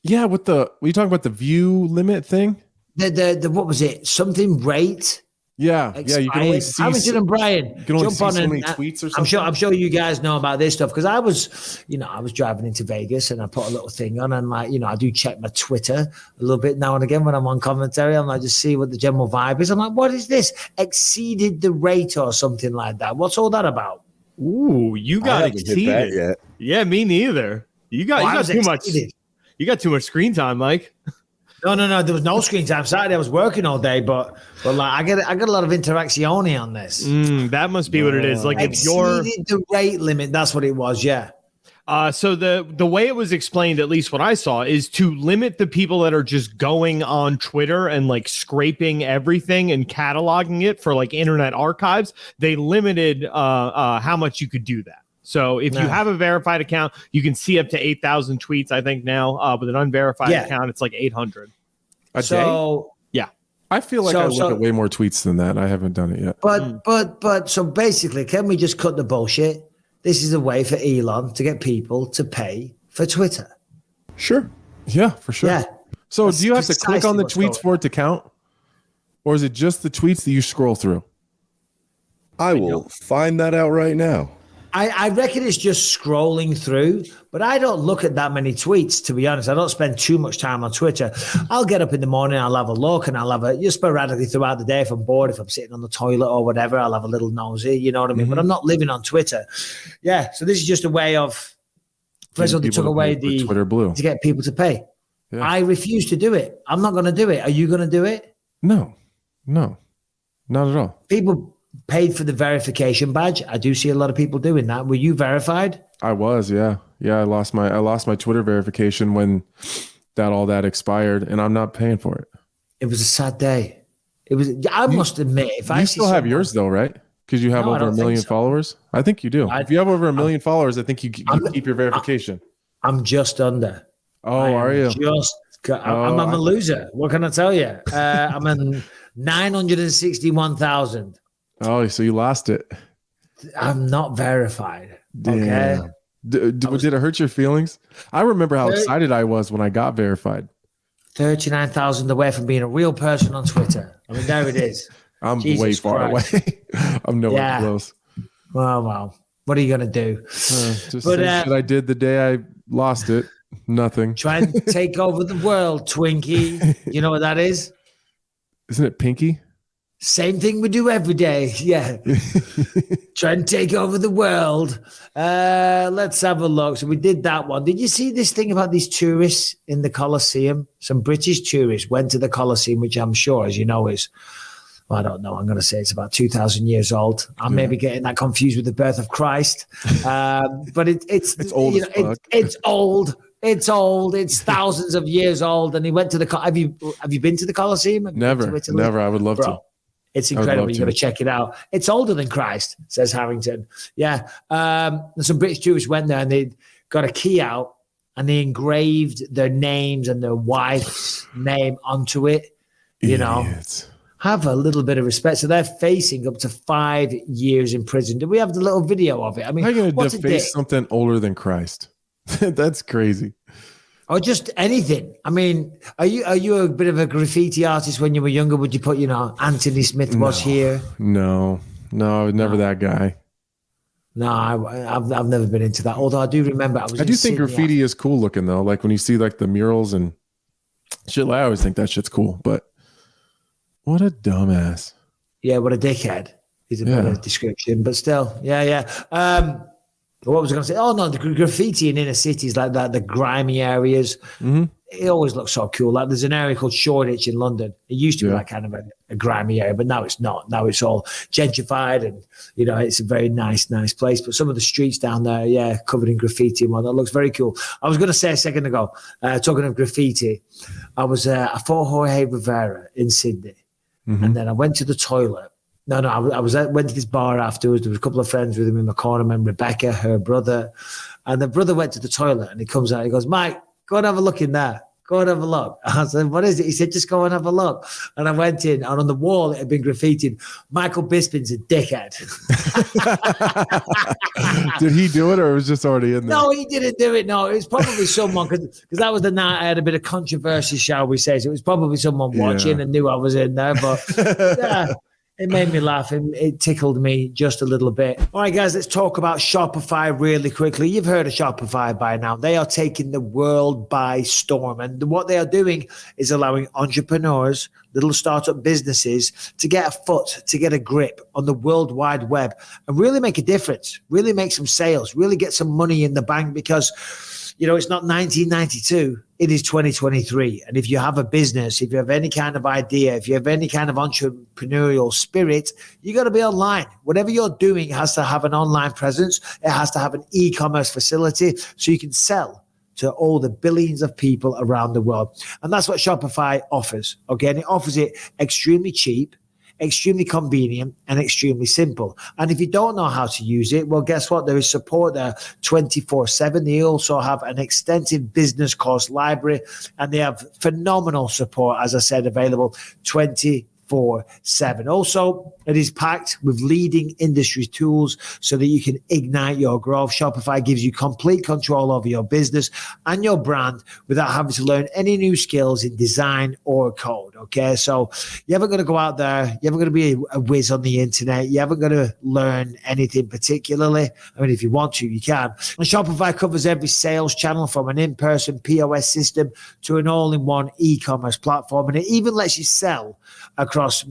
Yeah, were you talking about the view limit thing? The what was it? Something rate? Yeah, expired. You can only see Hamilton and Brian. You can only see so many tweets or something. I'm sure you guys know about this stuff, because I was driving into Vegas and I put a little thing on, and I do check my Twitter a little bit now and again when I'm on commentary. I'm like, just see what the general vibe is. I'm like, what is this? Exceeded the rate or something like that. What's all that about? Ooh, you got exceeded. Yet. Yeah, me neither. You got too much. You got too much screen time, Mike. No. There was no screen time. Saturday I was working all day, but like I got a lot of interazione on this. That must be what it is. Like if you're exceeded the rate limit, that's what it was. Yeah. So the way it was explained, at least what I saw, is to limit the people that are just going on Twitter and like scraping everything and cataloging it for like internet archives. They limited how much you could do that. So if you have a verified account, you can see up to 8,000 tweets, I think now. With an unverified account, it's like 800 a day. Yeah, I feel like I look at way more tweets than that. I haven't done it yet. But so basically, can we just cut the bullshit? This is a way for Elon to get people to pay for Twitter. Sure. Yeah, for sure. Yeah. So do you have to click on the tweets for it to count? Or is it just the tweets that you scroll through? I will find that out right now. I reckon it's just scrolling through, but I don't look at that many tweets, to be honest. I don't spend too much time on Twitter. I'll get up in the morning, I'll have a look, and I'll have just sporadically throughout the day. If I'm bored, if I'm sitting on the toilet or whatever, I'll have a little nosy, you know what I mean? But I'm not living on Twitter. Yeah, so this is just a way of, first of all, they took away the Twitter Blue to get people to pay. Yeah. I refuse to do it. I'm not going to do it. Are you going to do it? No, not at all. People paid for the verification badge. I do see a lot of people doing that. Were you verified? I was, yeah. I lost my Twitter verification when all that expired, and I'm not paying for it. It was a sad day. It was. I must admit, if I still have yours though, right? Because you have over 1 million followers. I think you do. If you have over 1 million followers, I think you keep your verification. I'm just under. Oh, are you? I'm a loser. What can I tell you? I'm in 961,000. Oh, so you lost it. I'm not verified. Damn. Okay. Did it hurt your feelings? I remember how excited I was when I got verified. 39,000 away from being a real person on Twitter. I mean, there it is. I'm way far away. I'm nowhere close. Well. What are you going to do? Just shit I did the day I lost it. Nothing. Try and take over the world, Twinkie. You know what that is? Isn't it Pinky? Same thing we do every day. Yeah. Try and take over the world. Let's have a look. So we did that one. Did you see this thing about these tourists in the Coliseum? Some British tourists went to the Coliseum, which I'm sure, as you know, is, well, I don't know. I'm going to say it's about 2,000 years old. I'm maybe getting that confused with the birth of Christ. But it's old. It's old. It's old. It's thousands of years old. And he went to the. Have you been to the Coliseum? Never. I would love to. It's incredible. You got to check it out. It's older than Christ, says Harrington. Yeah. Some British Jews went there and they got a key out and they engraved their names and their wife's name onto it. You know, have a little bit of respect. So they're facing up to 5 years in prison. Do we have the little video of it? I mean, how are you going to deface something older than Christ? That's crazy. Or just anything. I mean, are you a bit of a graffiti artist when you were younger? Would you put, Anthony Smith was here? No, I was never that guy. No, I've never been into that. Although I do remember, I do think graffiti is cool looking though. Like when you see like the murals and shit, I always think that shit's cool. But what a dumbass. Yeah, what a dickhead is a better description. But still, yeah. What was I going to say? Oh, no, the graffiti in inner cities like that, the grimy areas, it always looks so cool. Like there's an area called Shoreditch in London. It used to be like kind of a grimy area, but now it's not. Now it's all gentrified and, it's a very nice place. But some of the streets down there, covered in graffiti and whatnot. That looks very cool. I was going to say a second ago, talking of graffiti, I fought Jorge Rivera in Sydney. And then I went to the toilet. No, I went to this bar afterwards. There was a couple of friends with him in my corner. I remember Rebecca, her brother. And the brother went to the toilet and he comes out. He goes, Mike, go and have a look in there. Go and have a look. I said, what is it? He said, just go and have a look. And I went in and on the wall, it had been graffitied, Michael Bisping's a dickhead. Did he do it or it was just already in there? No, he didn't do it. No, it was probably someone, because that was the night I had a bit of controversy, shall we say. So it was probably someone watching and knew I was in there. But it made me laugh and it tickled me just a little bit. All right, guys, let's talk about Shopify really quickly. You've heard of Shopify by now. They are taking the world by storm. And what they are doing is allowing entrepreneurs, little startup businesses to get a foot, to get a grip on the World Wide Web and really make a difference, really make some sales, really get some money in the bank because, it's not 1992. it is 2023. And if you have a business, if you have any kind of idea, if you have any kind of entrepreneurial spirit, you got to be online. Whatever you're doing has to have an online presence. It has to have an e-commerce facility so you can sell to all the billions of people around the world. And that's what Shopify offers. Okay. And it offers it extremely cheap, extremely convenient, and extremely simple. And if you don't know how to use it, well, guess what? There is support there 24/7. They also have an extensive business course library, and they have phenomenal support, as I said, available 24/7. Also, it is packed with leading industry tools so that you can ignite your growth. Shopify gives you complete control over your business and your brand without having to learn any new skills in design or code. Okay, so you're ever going to go out there, you're ever going to be a whiz on the internet, you're ever going to learn anything particularly. I mean, if you want to, you can. And Shopify covers every sales channel from an in-person POS system to an all-in-one e-commerce platform, and it even lets you sell across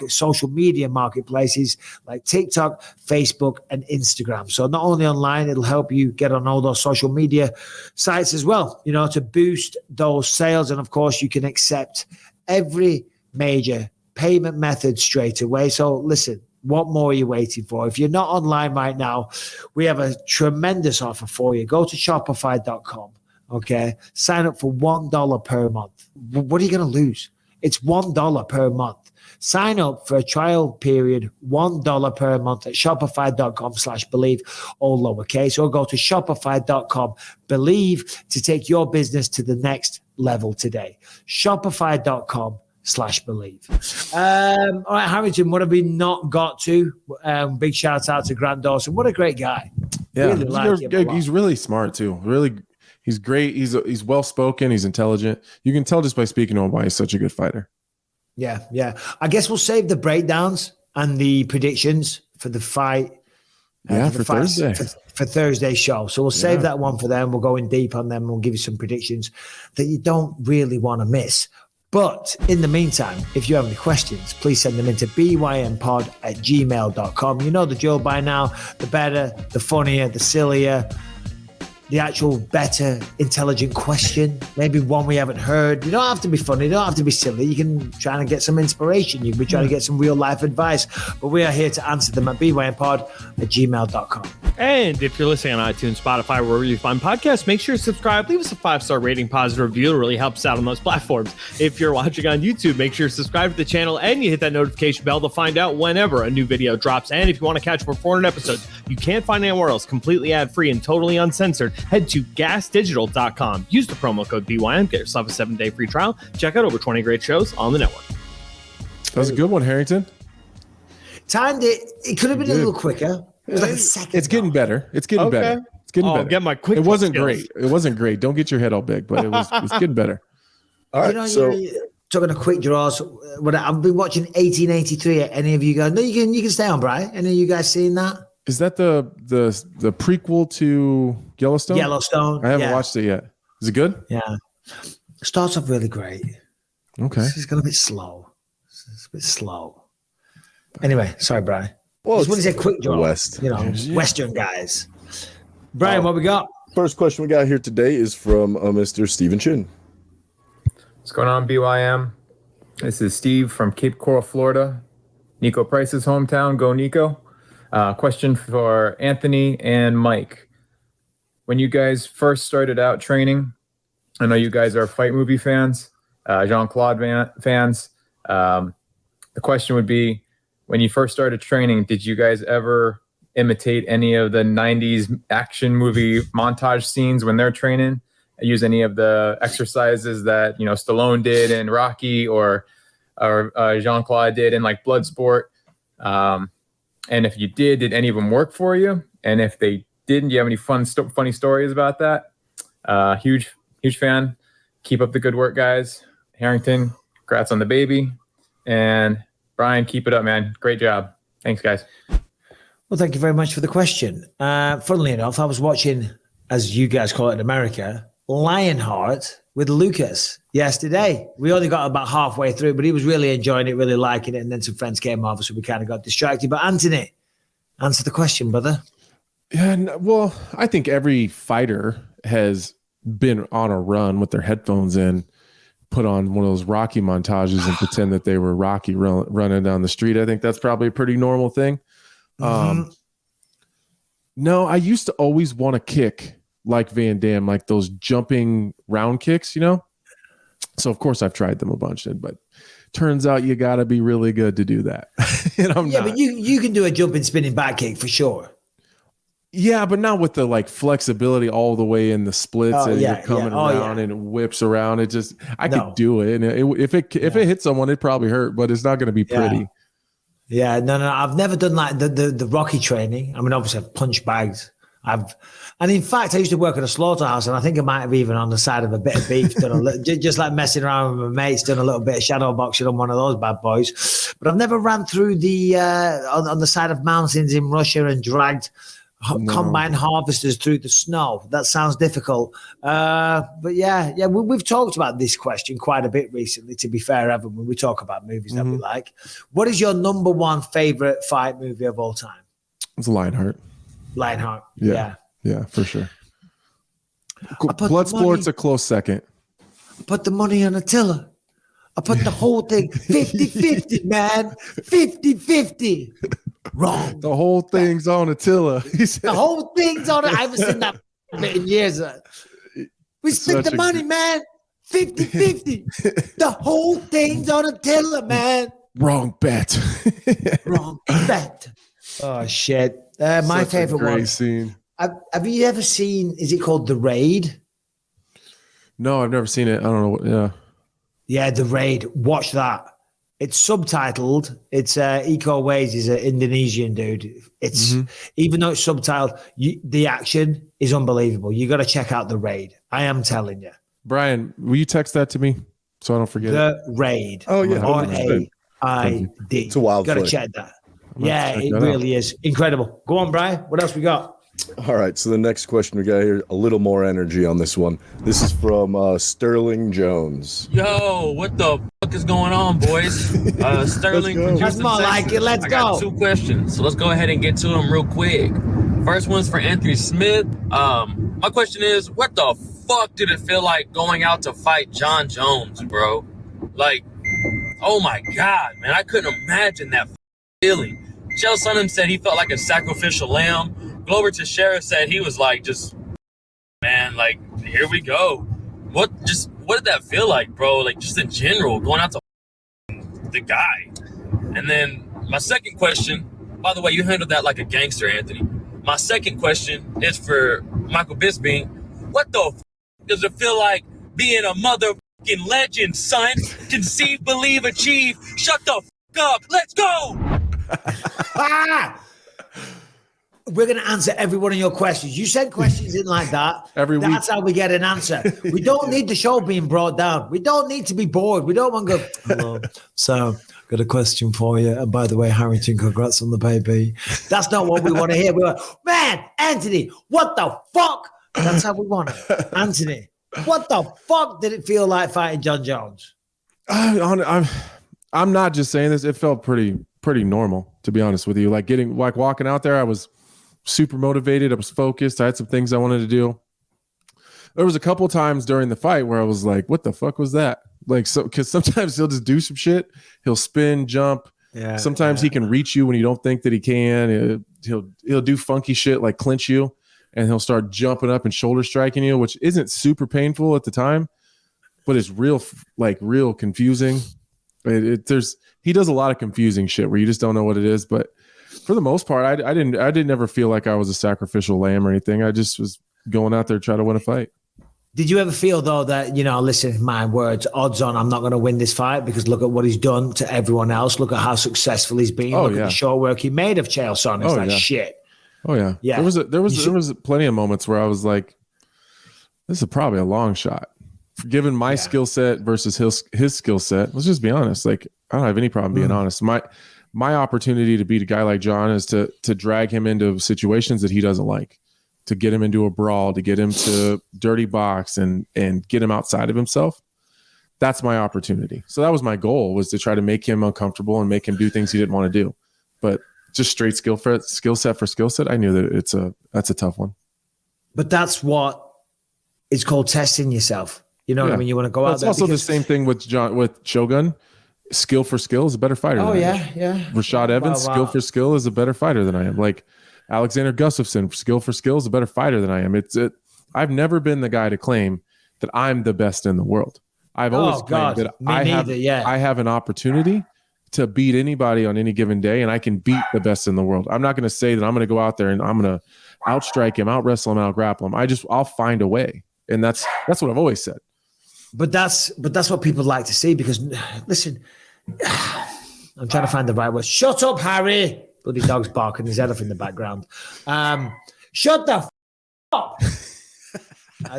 social media marketplaces like TikTok, Facebook, and Instagram. So not only online, it'll help you get on all those social media sites as well, to boost those sales. And of course, you can accept every major payment method straight away. So listen, what more are you waiting for? If you're not online right now, we have a tremendous offer for you. Go to shopify.com. Okay. Sign up for $1 per month. What are you going to lose? It's $1 per month. Sign up for a trial period, $1 per month at shopify.com/believe, all lowercase, or go to shopify.com/believe to take your business to the next level today. Shopify.com/believe. All right, Harrington, what have we not got to? Big shout out to Grant Dawson. What a great guy. Yeah, he's really smart too. Really, he's great. He's well spoken. He's intelligent. You can tell just by speaking to him why he's such a good fighter. Yeah. I guess we'll save the breakdowns and the predictions for the fight. For Thursday. For Thursday's show. So we'll save that one for them. We'll go in deep on them. We'll give you some predictions that you don't really want to miss. But in the meantime, if you have any questions, please send them into bympod@gmail.com. You know the drill by now. The better, the funnier, the sillier, the actual better, intelligent question, maybe one we haven't heard. You don't have to be funny. You don't have to be silly. You can try and get some inspiration. You can be trying to get some real life advice. But we are here to answer them at bympod@gmail.com. And if you're listening on iTunes, Spotify, wherever you find podcasts, make sure to subscribe. Leave us a 5-star rating, positive review. It really helps out on those platforms. If you're watching on YouTube, make sure to subscribe to the channel and you hit that notification bell to find out whenever a new video drops. And if you want to catch more 400 episodes you can't find anywhere else, completely ad-free and totally uncensored, head to gasdigital.com. Use the promo code BYM. Get yourself a 7-day free trial. Check out over 20 great shows on the network. That was a good one, Harrington. Timed it. It could have been a little quicker. It was like a second. It's getting better. It's getting better. It's getting better. Get my quick. It wasn't great. It wasn't great. Don't get your head all big, but it's getting better. All right. So talking of quick draws, I've been watching 1883. Any of you guys? No, you can stay on, Brian. Any of you guys seen that? Is that the prequel to Yellowstone? Yellowstone. I haven't watched it yet. Is it good? Yeah. It starts off really great. Okay. It's going a bit slow. It's a bit slow. Anyway, sorry, Brian. Well, just want to say quick draw. West. Western guys. Brian, what we got? First question we got here today is from Mr. Stephen Chin. What's going on, BYM? This is Steve from Cape Coral, Florida. Nico Price's hometown. Go, Nico. Question for Anthony and Mike. When you guys first started out training, I know you guys are fight movie fans, Jean-Claude fans. The question would be, when you first started training, did you guys ever imitate any of the 90s action movie montage scenes when they're training? Use any of the exercises that, Stallone did in Rocky or Jean-Claude did in like Bloodsport? And if you did any of them work for you? And if they didn't, do you have any funny stories about that? Huge fan. Keep up the good work, guys. Harrington, congrats on the baby. And Brian, keep it up, man. Great job. Thanks, guys. Well, thank you very much for the question. Funnily enough, I was watching, as you guys call it in America, Lionheart with Lucas yesterday. We only got about halfway through, but he was really enjoying it, really liking it. And then some friends came over, so we kind of got distracted. But Anthony, answer the question, brother. Yeah, well, I think every fighter has been on a run with their headphones in, put on one of those Rocky montages and pretend that they were Rocky running down the street. I think that's probably a pretty normal thing. No, I used to always want to kick like Van Damme, like those jumping round kicks, So of course I've tried them a bunch, but turns out you got to be really good to do that. And I'm not. But you can do a jumping spinning back kick for sure. Yeah, but not with the like flexibility all the way in the splits and you're coming around and it whips around. It just I could do it, and if it hit someone, it probably hurt, but it's not going to be pretty. Yeah, no. I've never done like the Rocky training. I mean, obviously I've punched bags. And in fact, I used to work at a slaughterhouse, and I think I might have even on the side of a bit of beef done just like messing around with my mates, done a little bit of shadow boxing on one of those bad boys. But I've never ran through the on the side of mountains in Russia and dragged combine harvesters through the snow. That sounds difficult. But yeah, we've talked about this question quite a bit recently, to be fair, Evan, when we talk about movies that we like. What is your number one favorite fight movie of all time? It's Lionheart. Lionheart. Yeah, for sure. Bloodsport's a close second. I put the money on a tiller. I put the whole thing 50-50, man. 50-50. Wrong. The whole thing's on Attila. The whole thing's on it. I haven't seen that in years. We spent the money, man. 50-50. The whole thing's on Attila, man. Wrong bet. Wrong bet. Oh, shit. My favorite great one. Scene. Have you ever seen, is it called The Raid? No, I've never seen it. I don't know what, Yeah, The Raid. Watch that. It's subtitled. It's Iko Uwais is an Indonesian dude. It's even though it's subtitled, the action is unbelievable. You got to check out The Raid. I am telling you. Brian, will you text that to me so I don't forget The Raid. Oh, yeah. RAID. It's a wild Got to flick. check that. Yeah, it really is incredible. Go on, Brian. What else we got? All right, so the next question we got here, a little more energy on this one. This is from Sterling Jones. Yo, what the fuck is going on, boys? Sterling from Houston, That's more like Texas. it. Let's I got go. 2 questions, so let's go ahead and get to them real quick. First one's for Anthony Smith. My question is, what the fuck did it feel like going out to fight John Jones, bro? Like, oh my God, man, I couldn't imagine that feeling. Chael Sonnen said he felt like a sacrificial lamb. Glover Teixeira said he was like, just, man, like, here we go. What did that feel like, bro? Like, just in general, going out to the guy. And then my second question, by the way, you handled that like a gangster, Anthony. My second question is for Michael Bisping. What the does it feel like being a motherfucking legend, son? Conceive, believe, achieve. Shut the up. Let's go. We're going to answer every one of your questions. You send questions in like that. Every week. That's how we get an answer. We don't need the show being brought down. We don't need to be bored. We don't want to go, hello. So, got a question for you. And by the way, Harrington, congrats on the baby. That's not what we want to hear. We're like, man, Anthony, what the fuck? That's how we want it. Anthony, what the fuck did it feel like fighting John Jones? I'm not just saying this. It felt pretty normal, to be honest with you. Like walking out there, I was super motivated. I was focused. I had some things I wanted to do. There was a couple times during the fight where I was like, what the fuck was that? Like, so, because sometimes he'll just do some shit. He'll spin, jump. Yeah. Sometimes he can reach you when you don't think that he can. He'll do funky shit like clinch you, and he'll start jumping up and shoulder striking you, which isn't super painful at the time, but it's real confusing. He does a lot of confusing shit where you just don't know what it is. But for the most part, I didn't ever feel like I was a sacrificial lamb or anything. I just was going out there to try to win a fight. Did you ever feel though that, listen, my words, odds on I'm not going to win this fight because look at what he's done to everyone else. Look at how successful he's been. Look at the short work he made of Chael Sonnen. It's shit. Oh yeah. Yeah. There was plenty of moments where I was like, this is probably a long shot. Given my skill set versus his skill set, let's just be honest. Like, I don't have any problem being honest. My opportunity to beat a guy like John is to drag him into situations that he doesn't like, to get him into a brawl, to get him to dirty box and get him outside of himself. That's my opportunity. So that was my goal, was to try to make him uncomfortable and make him do things he didn't want to do. But just straight skill set for skill set, I knew that that's a tough one. But that's what it's called testing yourself. You know what I mean? You want to go out It's there. also the same thing with Shogun. Skill for skill is a better fighter. Oh, than yeah, I am. yeah. Rashad Evans, skill for skill is a better fighter than I am. Like Alexander Gustafsson, skill for skill is a better fighter than I am. I've never been the guy to claim that I'm the best in the world. I've always claimed that I have an opportunity to beat anybody on any given day, and I can beat the best in the world. I'm not going to say that I'm going to go out there and I'm going to outstrike him, out wrestle him, out grapple him. I'll find a way, and that's what I've always said. But that's what people like to see because, listen, I'm trying to find the right word. Shut up, Harry. Bloody dog's barking his head off in the background. Shut the up.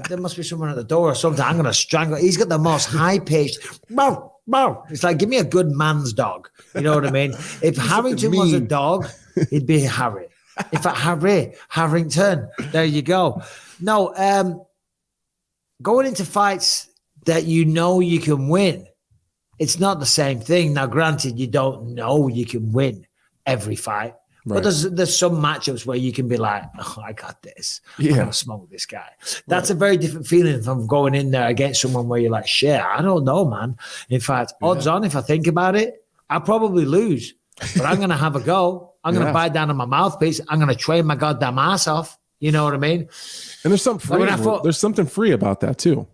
There must be someone at the door or something. I'm going to strangle. He's got the most high-pitched. It's like, give me a good man's dog. You know what I mean? If Harrington was a dog, he'd be Harry. In fact, Harrington. There you go. No, going into fights that you know you can win, it's not the same thing. Now, granted, you don't know you can win every fight. Right. But there's some matchups where you can be like, oh, I got this. I'm going to smoke this guy. That's a very different feeling from going in there against someone where you're like, shit, I don't know, man. In fact, odds on, if I think about it, I'll probably lose. But I'm going to have a go. I'm going to bite down on my mouthpiece. I'm going to train my goddamn ass off. You know what I mean? And there's something free. There's something free about that too.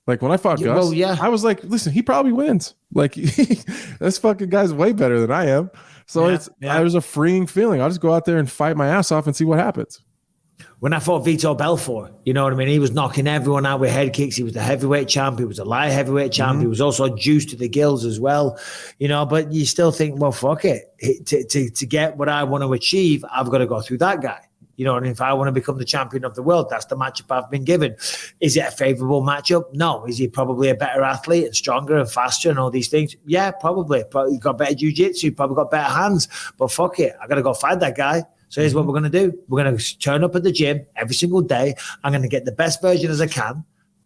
Like when I fought Gus, I was like, listen, he probably wins. Like this fucking guy's way better than I am. So there's a freeing feeling. I'll just go out there and fight my ass off and see what happens. When I fought Vitor Belfort, you know what I mean? He was knocking everyone out with head kicks. He was the heavyweight champ. He was a light heavyweight champ. He was also juiced to the gills as well, you know, but you still think, well, fuck it. To get what I want to achieve, I've got to go through that guy. You know, and if I want to become the champion of the world, that's the matchup I've been given. Is it a favorable matchup? No. Is he probably a better athlete and stronger and faster and all these things? Yeah, probably. Probably got better jiu-jitsu, probably got better hands. But fuck it. I got to go find that guy. So here's what we're going to do. We're going to turn up at the gym every single day. I'm going to get the best version as I can.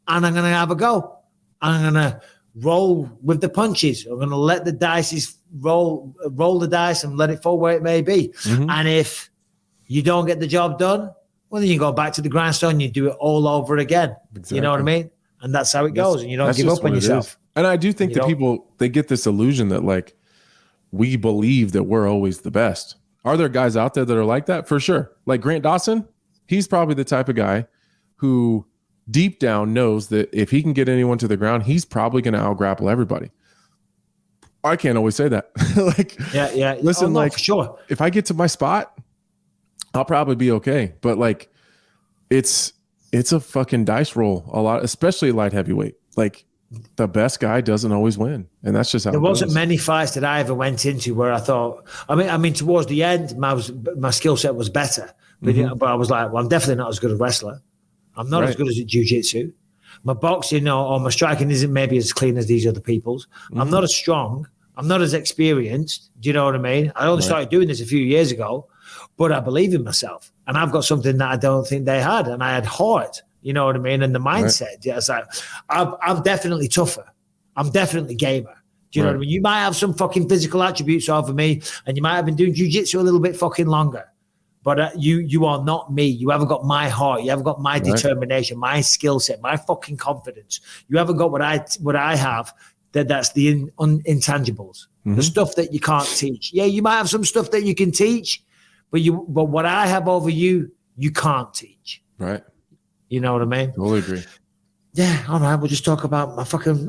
And I'm going to have a go. I'm going to roll with the punches. I'm going to let the dice roll the dice and let it fall where it may be. And if you don't get the job done, well, then you go back to the grindstone, you do it all over again. Exactly. You know what I mean? And that's how it goes. And you don't give up on yourself. And I do think that people, they get this illusion that like, we believe that we're always the best. Are there guys out there that are like that? For sure. Like Grant Dawson, he's probably the type of guy who deep down knows that if he can get anyone to the ground, he's probably going to out-grapple everybody. I can't always say that. Listen, for sure. If I get to my spot, I'll probably be okay. But like, it's a fucking dice roll a lot, especially light heavyweight. Like the best guy doesn't always win. And that's just how there wasn't many fights that I ever went into where I thought, I mean, towards the end, my skill set was better. But I was like, well, I'm definitely not as good a wrestler. I'm not as good as a jiu-jitsu. My boxing or my striking isn't maybe as clean as these other people's. I'm not as strong. I'm not as experienced. Do you know what I mean? I only started doing this a few years ago. But I believe in myself, and I've got something that I don't think they had, and I had heart. You know what I mean? And the mindset. Yeah, it's like I'm definitely tougher. I'm definitely gamer. Do you know what I mean? You might have some fucking physical attributes over me, and you might have been doing jiu-jitsu a little bit fucking longer. But you are not me. You haven't got my heart. You haven't got my determination, my skill set, my fucking confidence. You haven't got what I have. That's the intangibles, the stuff that you can't teach. Yeah, you might have some stuff that you can teach. But what I have over you, you can't teach. Right. You know what I mean? Totally agree. Yeah. All right. We'll just talk about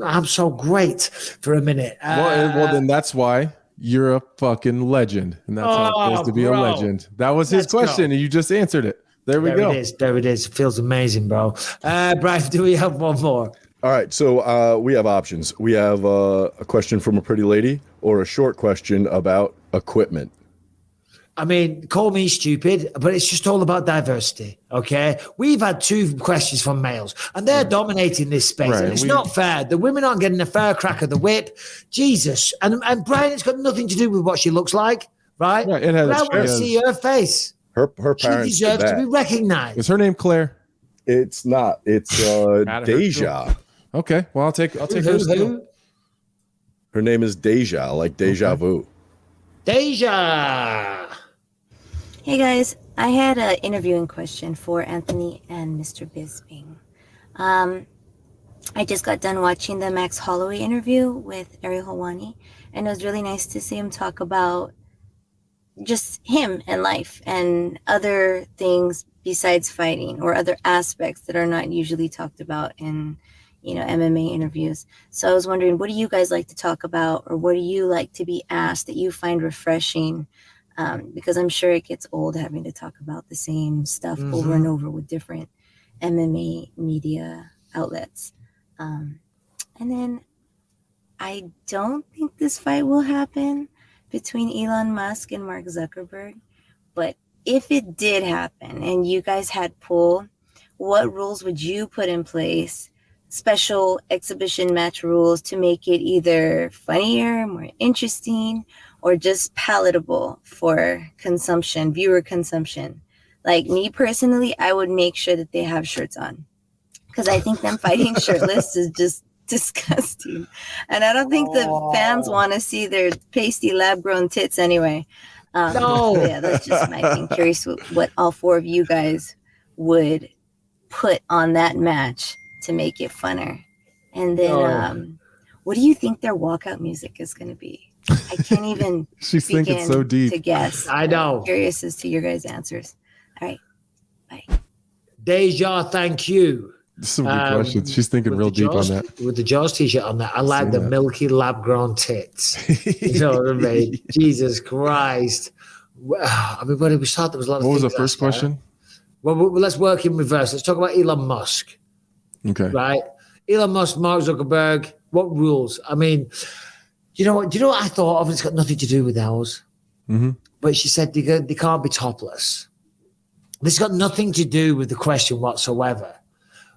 I'm so great for a minute. Well, then that's why you're a fucking legend. And that's how it feels to be a legend. That was his question. And you just answered it. There we go. There it is. It feels amazing, bro. Brian, do we have one more? All right. So we have options. We have a question from a pretty lady or a short question about equipment. I mean, call me stupid, but it's just all about diversity, okay? We've had 2 questions from males, and they're dominating this space, and it's not fair. The women aren't getting a fair crack of the whip. Jesus. And Brian, it's got nothing to do with what she looks like, right? It has. But I want to see her face. Her parents. She deserves to be recognized. Is her name Claire? It's not. It's Deja. Okay. Well, I'll take her. Her name is Deja, like deja vu. Deja. Hey guys, I had an interviewing question for Anthony and Mr. Bisping. I just got done watching the Max Holloway interview with Ariel Helwani, and it was really nice to see him talk about just him and life and other things besides fighting, or other aspects that are not usually talked about in, MMA interviews. So I was wondering, what do you guys like to talk about, or what do you like to be asked that you find refreshing? Because I'm sure it gets old having to talk about the same stuff over and over with different MMA media outlets. And then I don't think this fight will happen between Elon Musk and Mark Zuckerberg, but if it did happen and you guys had pull, what rules would you put in place, special exhibition match rules, to make it either funnier, more interesting, or just palatable for consumption, viewer consumption? Like me personally, I would make sure that they have shirts on, because I think them fighting shirtless is just disgusting. And I don't think the fans want to see their pasty lab-grown tits anyway. No. Yeah, that's just my thing. Curious what all four of you guys would put on that match to make it funner. And then what do you think their walkout music is going to be? I can't even She's thinking so deep to guess. I know. I'm curious as to your guys' answers. All right. Bye. Deja, thank you. Some good questions. She's thinking real deep on that. With the Jaws t-shirt on that, I like the milky lab-grown tits. You know what I mean? Jesus Christ. I mean, when we started, there was a lot of What was things the first question? Well, let's work in reverse. Let's talk about Elon Musk. Okay. Right? Elon Musk, Mark Zuckerberg, what rules? I mean, you know what I thought of? It's got nothing to do with ours. Mm-hmm. But she said they can't be topless. This got nothing to do with the question whatsoever.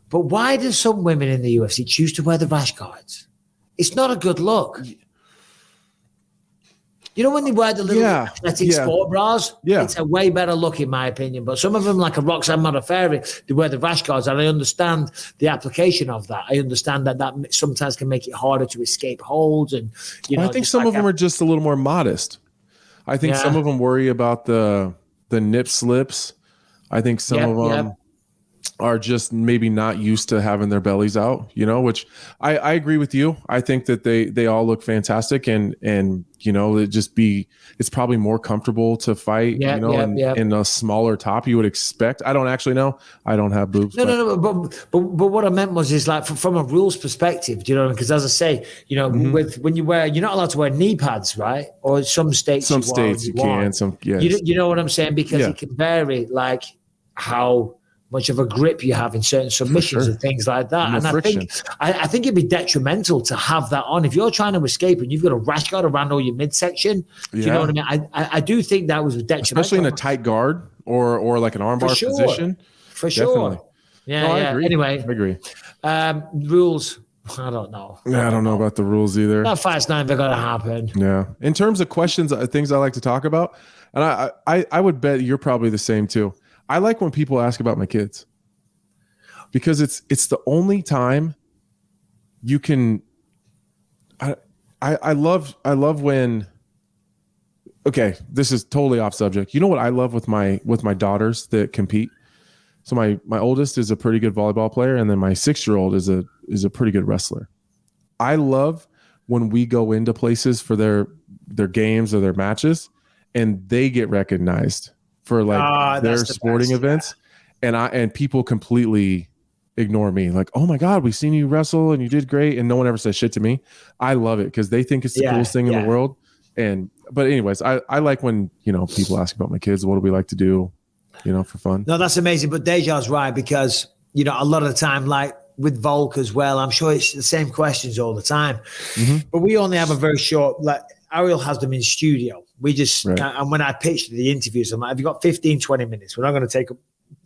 But why do some women in the UFC choose to wear the rash guards? It's not a good look. You know when they wear the little athletic sport bras? Yeah. It's a way better look in my opinion. But some of them, like a Roxanne Modafferi, they wear the rash guards, and I understand the application of that. I understand that sometimes can make it harder to escape holds. And I think some of them are just a little more modest. I think some of them worry about the nip slips. I think some of them are just maybe not used to having their bellies out, which I agree with you. I think that they all look fantastic, and it's probably more comfortable to fight, in a smaller top you would expect. I don't actually know. I don't have boobs. No. But what I meant was like from a rules perspective, do you know what I mean? Because as I say, when you wear, you're not allowed to wear knee pads, right? Or some states you can. Some you know what I'm saying? Because it can vary, like how much of a grip you have in certain submissions and things like that. And I think it'd be detrimental to have that on. If you're trying to escape and you've got a rash guard around all your midsection, do you know what I mean? I do think that was detrimental. Especially in a tight guard or like an armbar position. For sure. Definitely. Yeah, I agree. Anyway. I agree. Rules. I don't know. Yeah, I don't know about the rules either. That fight's not even going to happen. Yeah. In terms of questions, things I like to talk about, and I would bet you're probably the same too. I like when people ask about my kids, because it's the only time you can. I love when. Okay, this is totally off subject. You know what I love with my daughters that compete? So my oldest is a pretty good volleyball player, and then my 6-year-old is a pretty good wrestler. I love when we go into places for their games or their matches, and they get recognized for their sporting events, and people completely ignore me, like, oh my God, we've seen you wrestle and you did great, and no one ever says shit to me. I love it because they think it's the coolest thing in the world. But anyways, I like when people ask about my kids, what do we like to do, for fun. No, that's amazing. But Deja's right, because a lot of the time, like with Volk as well, I'm sure it's the same questions all the time. Mm-hmm. But we only have a very short, like Ariel has them in studio. We just, and when I pitched the interviews, I'm like, have you got 15, 20 minutes? We're not going to take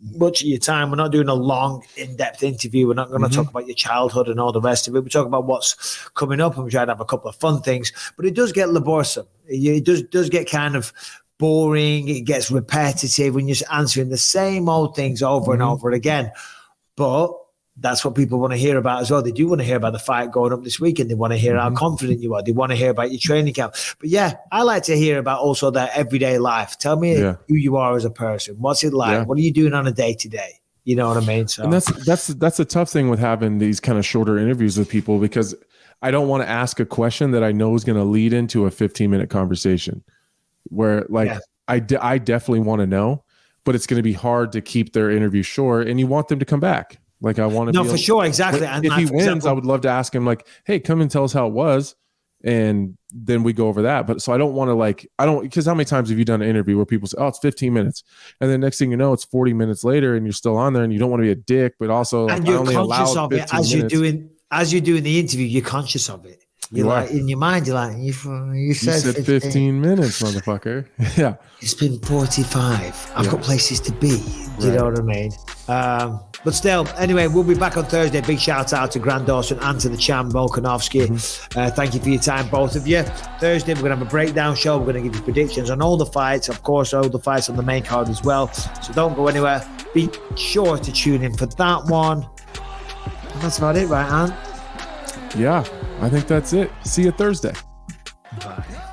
much of your time. We're not doing a long, in-depth interview. We're not going to talk about your childhood and all the rest of it. We talk about what's coming up, and we try to have a couple of fun things. But it does get laborsome. It does get kind of boring. It gets repetitive when you're just answering the same old things over and over again. But that's what people want to hear about as well. They do want to hear about the fight going up this weekend. They want to hear how confident you are. They want to hear about your training camp. But I like to hear about also their everyday life. Tell me who you are as a person. What's it like? What are you doing on a day-to-day? You know what I mean? So and that's a tough thing with having these kind of shorter interviews with people, because I don't want to ask a question that I know is going to lead into a 15-minute conversation where I definitely want to know, but it's going to be hard to keep their interview short, and you want them to come back. Like I want to for sure. Exactly. And if he wins, I would love to ask him like, hey, come and tell us how it was. And then we go over that. But so I don't want to because how many times have you done an interview where people say, oh, it's 15 minutes. And then next thing you know, it's 40 minutes later and you're still on there, and you don't want to be a dick, but also and you're conscious of it as you're doing the interview, you're conscious of it. You're like, in your mind, you're like, you said 15 minutes, motherfucker. Yeah. It's been 45. I've got places to be. Do you know what I mean? But still, anyway, we'll be back on Thursday. Big shout out to Grant Dawson and to the champ, Volkanovski. Thank you for your time, both of you. Thursday, we're going to have a breakdown show. We're going to give you predictions on all the fights. Of course, all the fights on the main card as well. So don't go anywhere. Be sure to tune in for that one. And that's about it, right, Ant? Yeah, I think that's it. See you Thursday. Bye.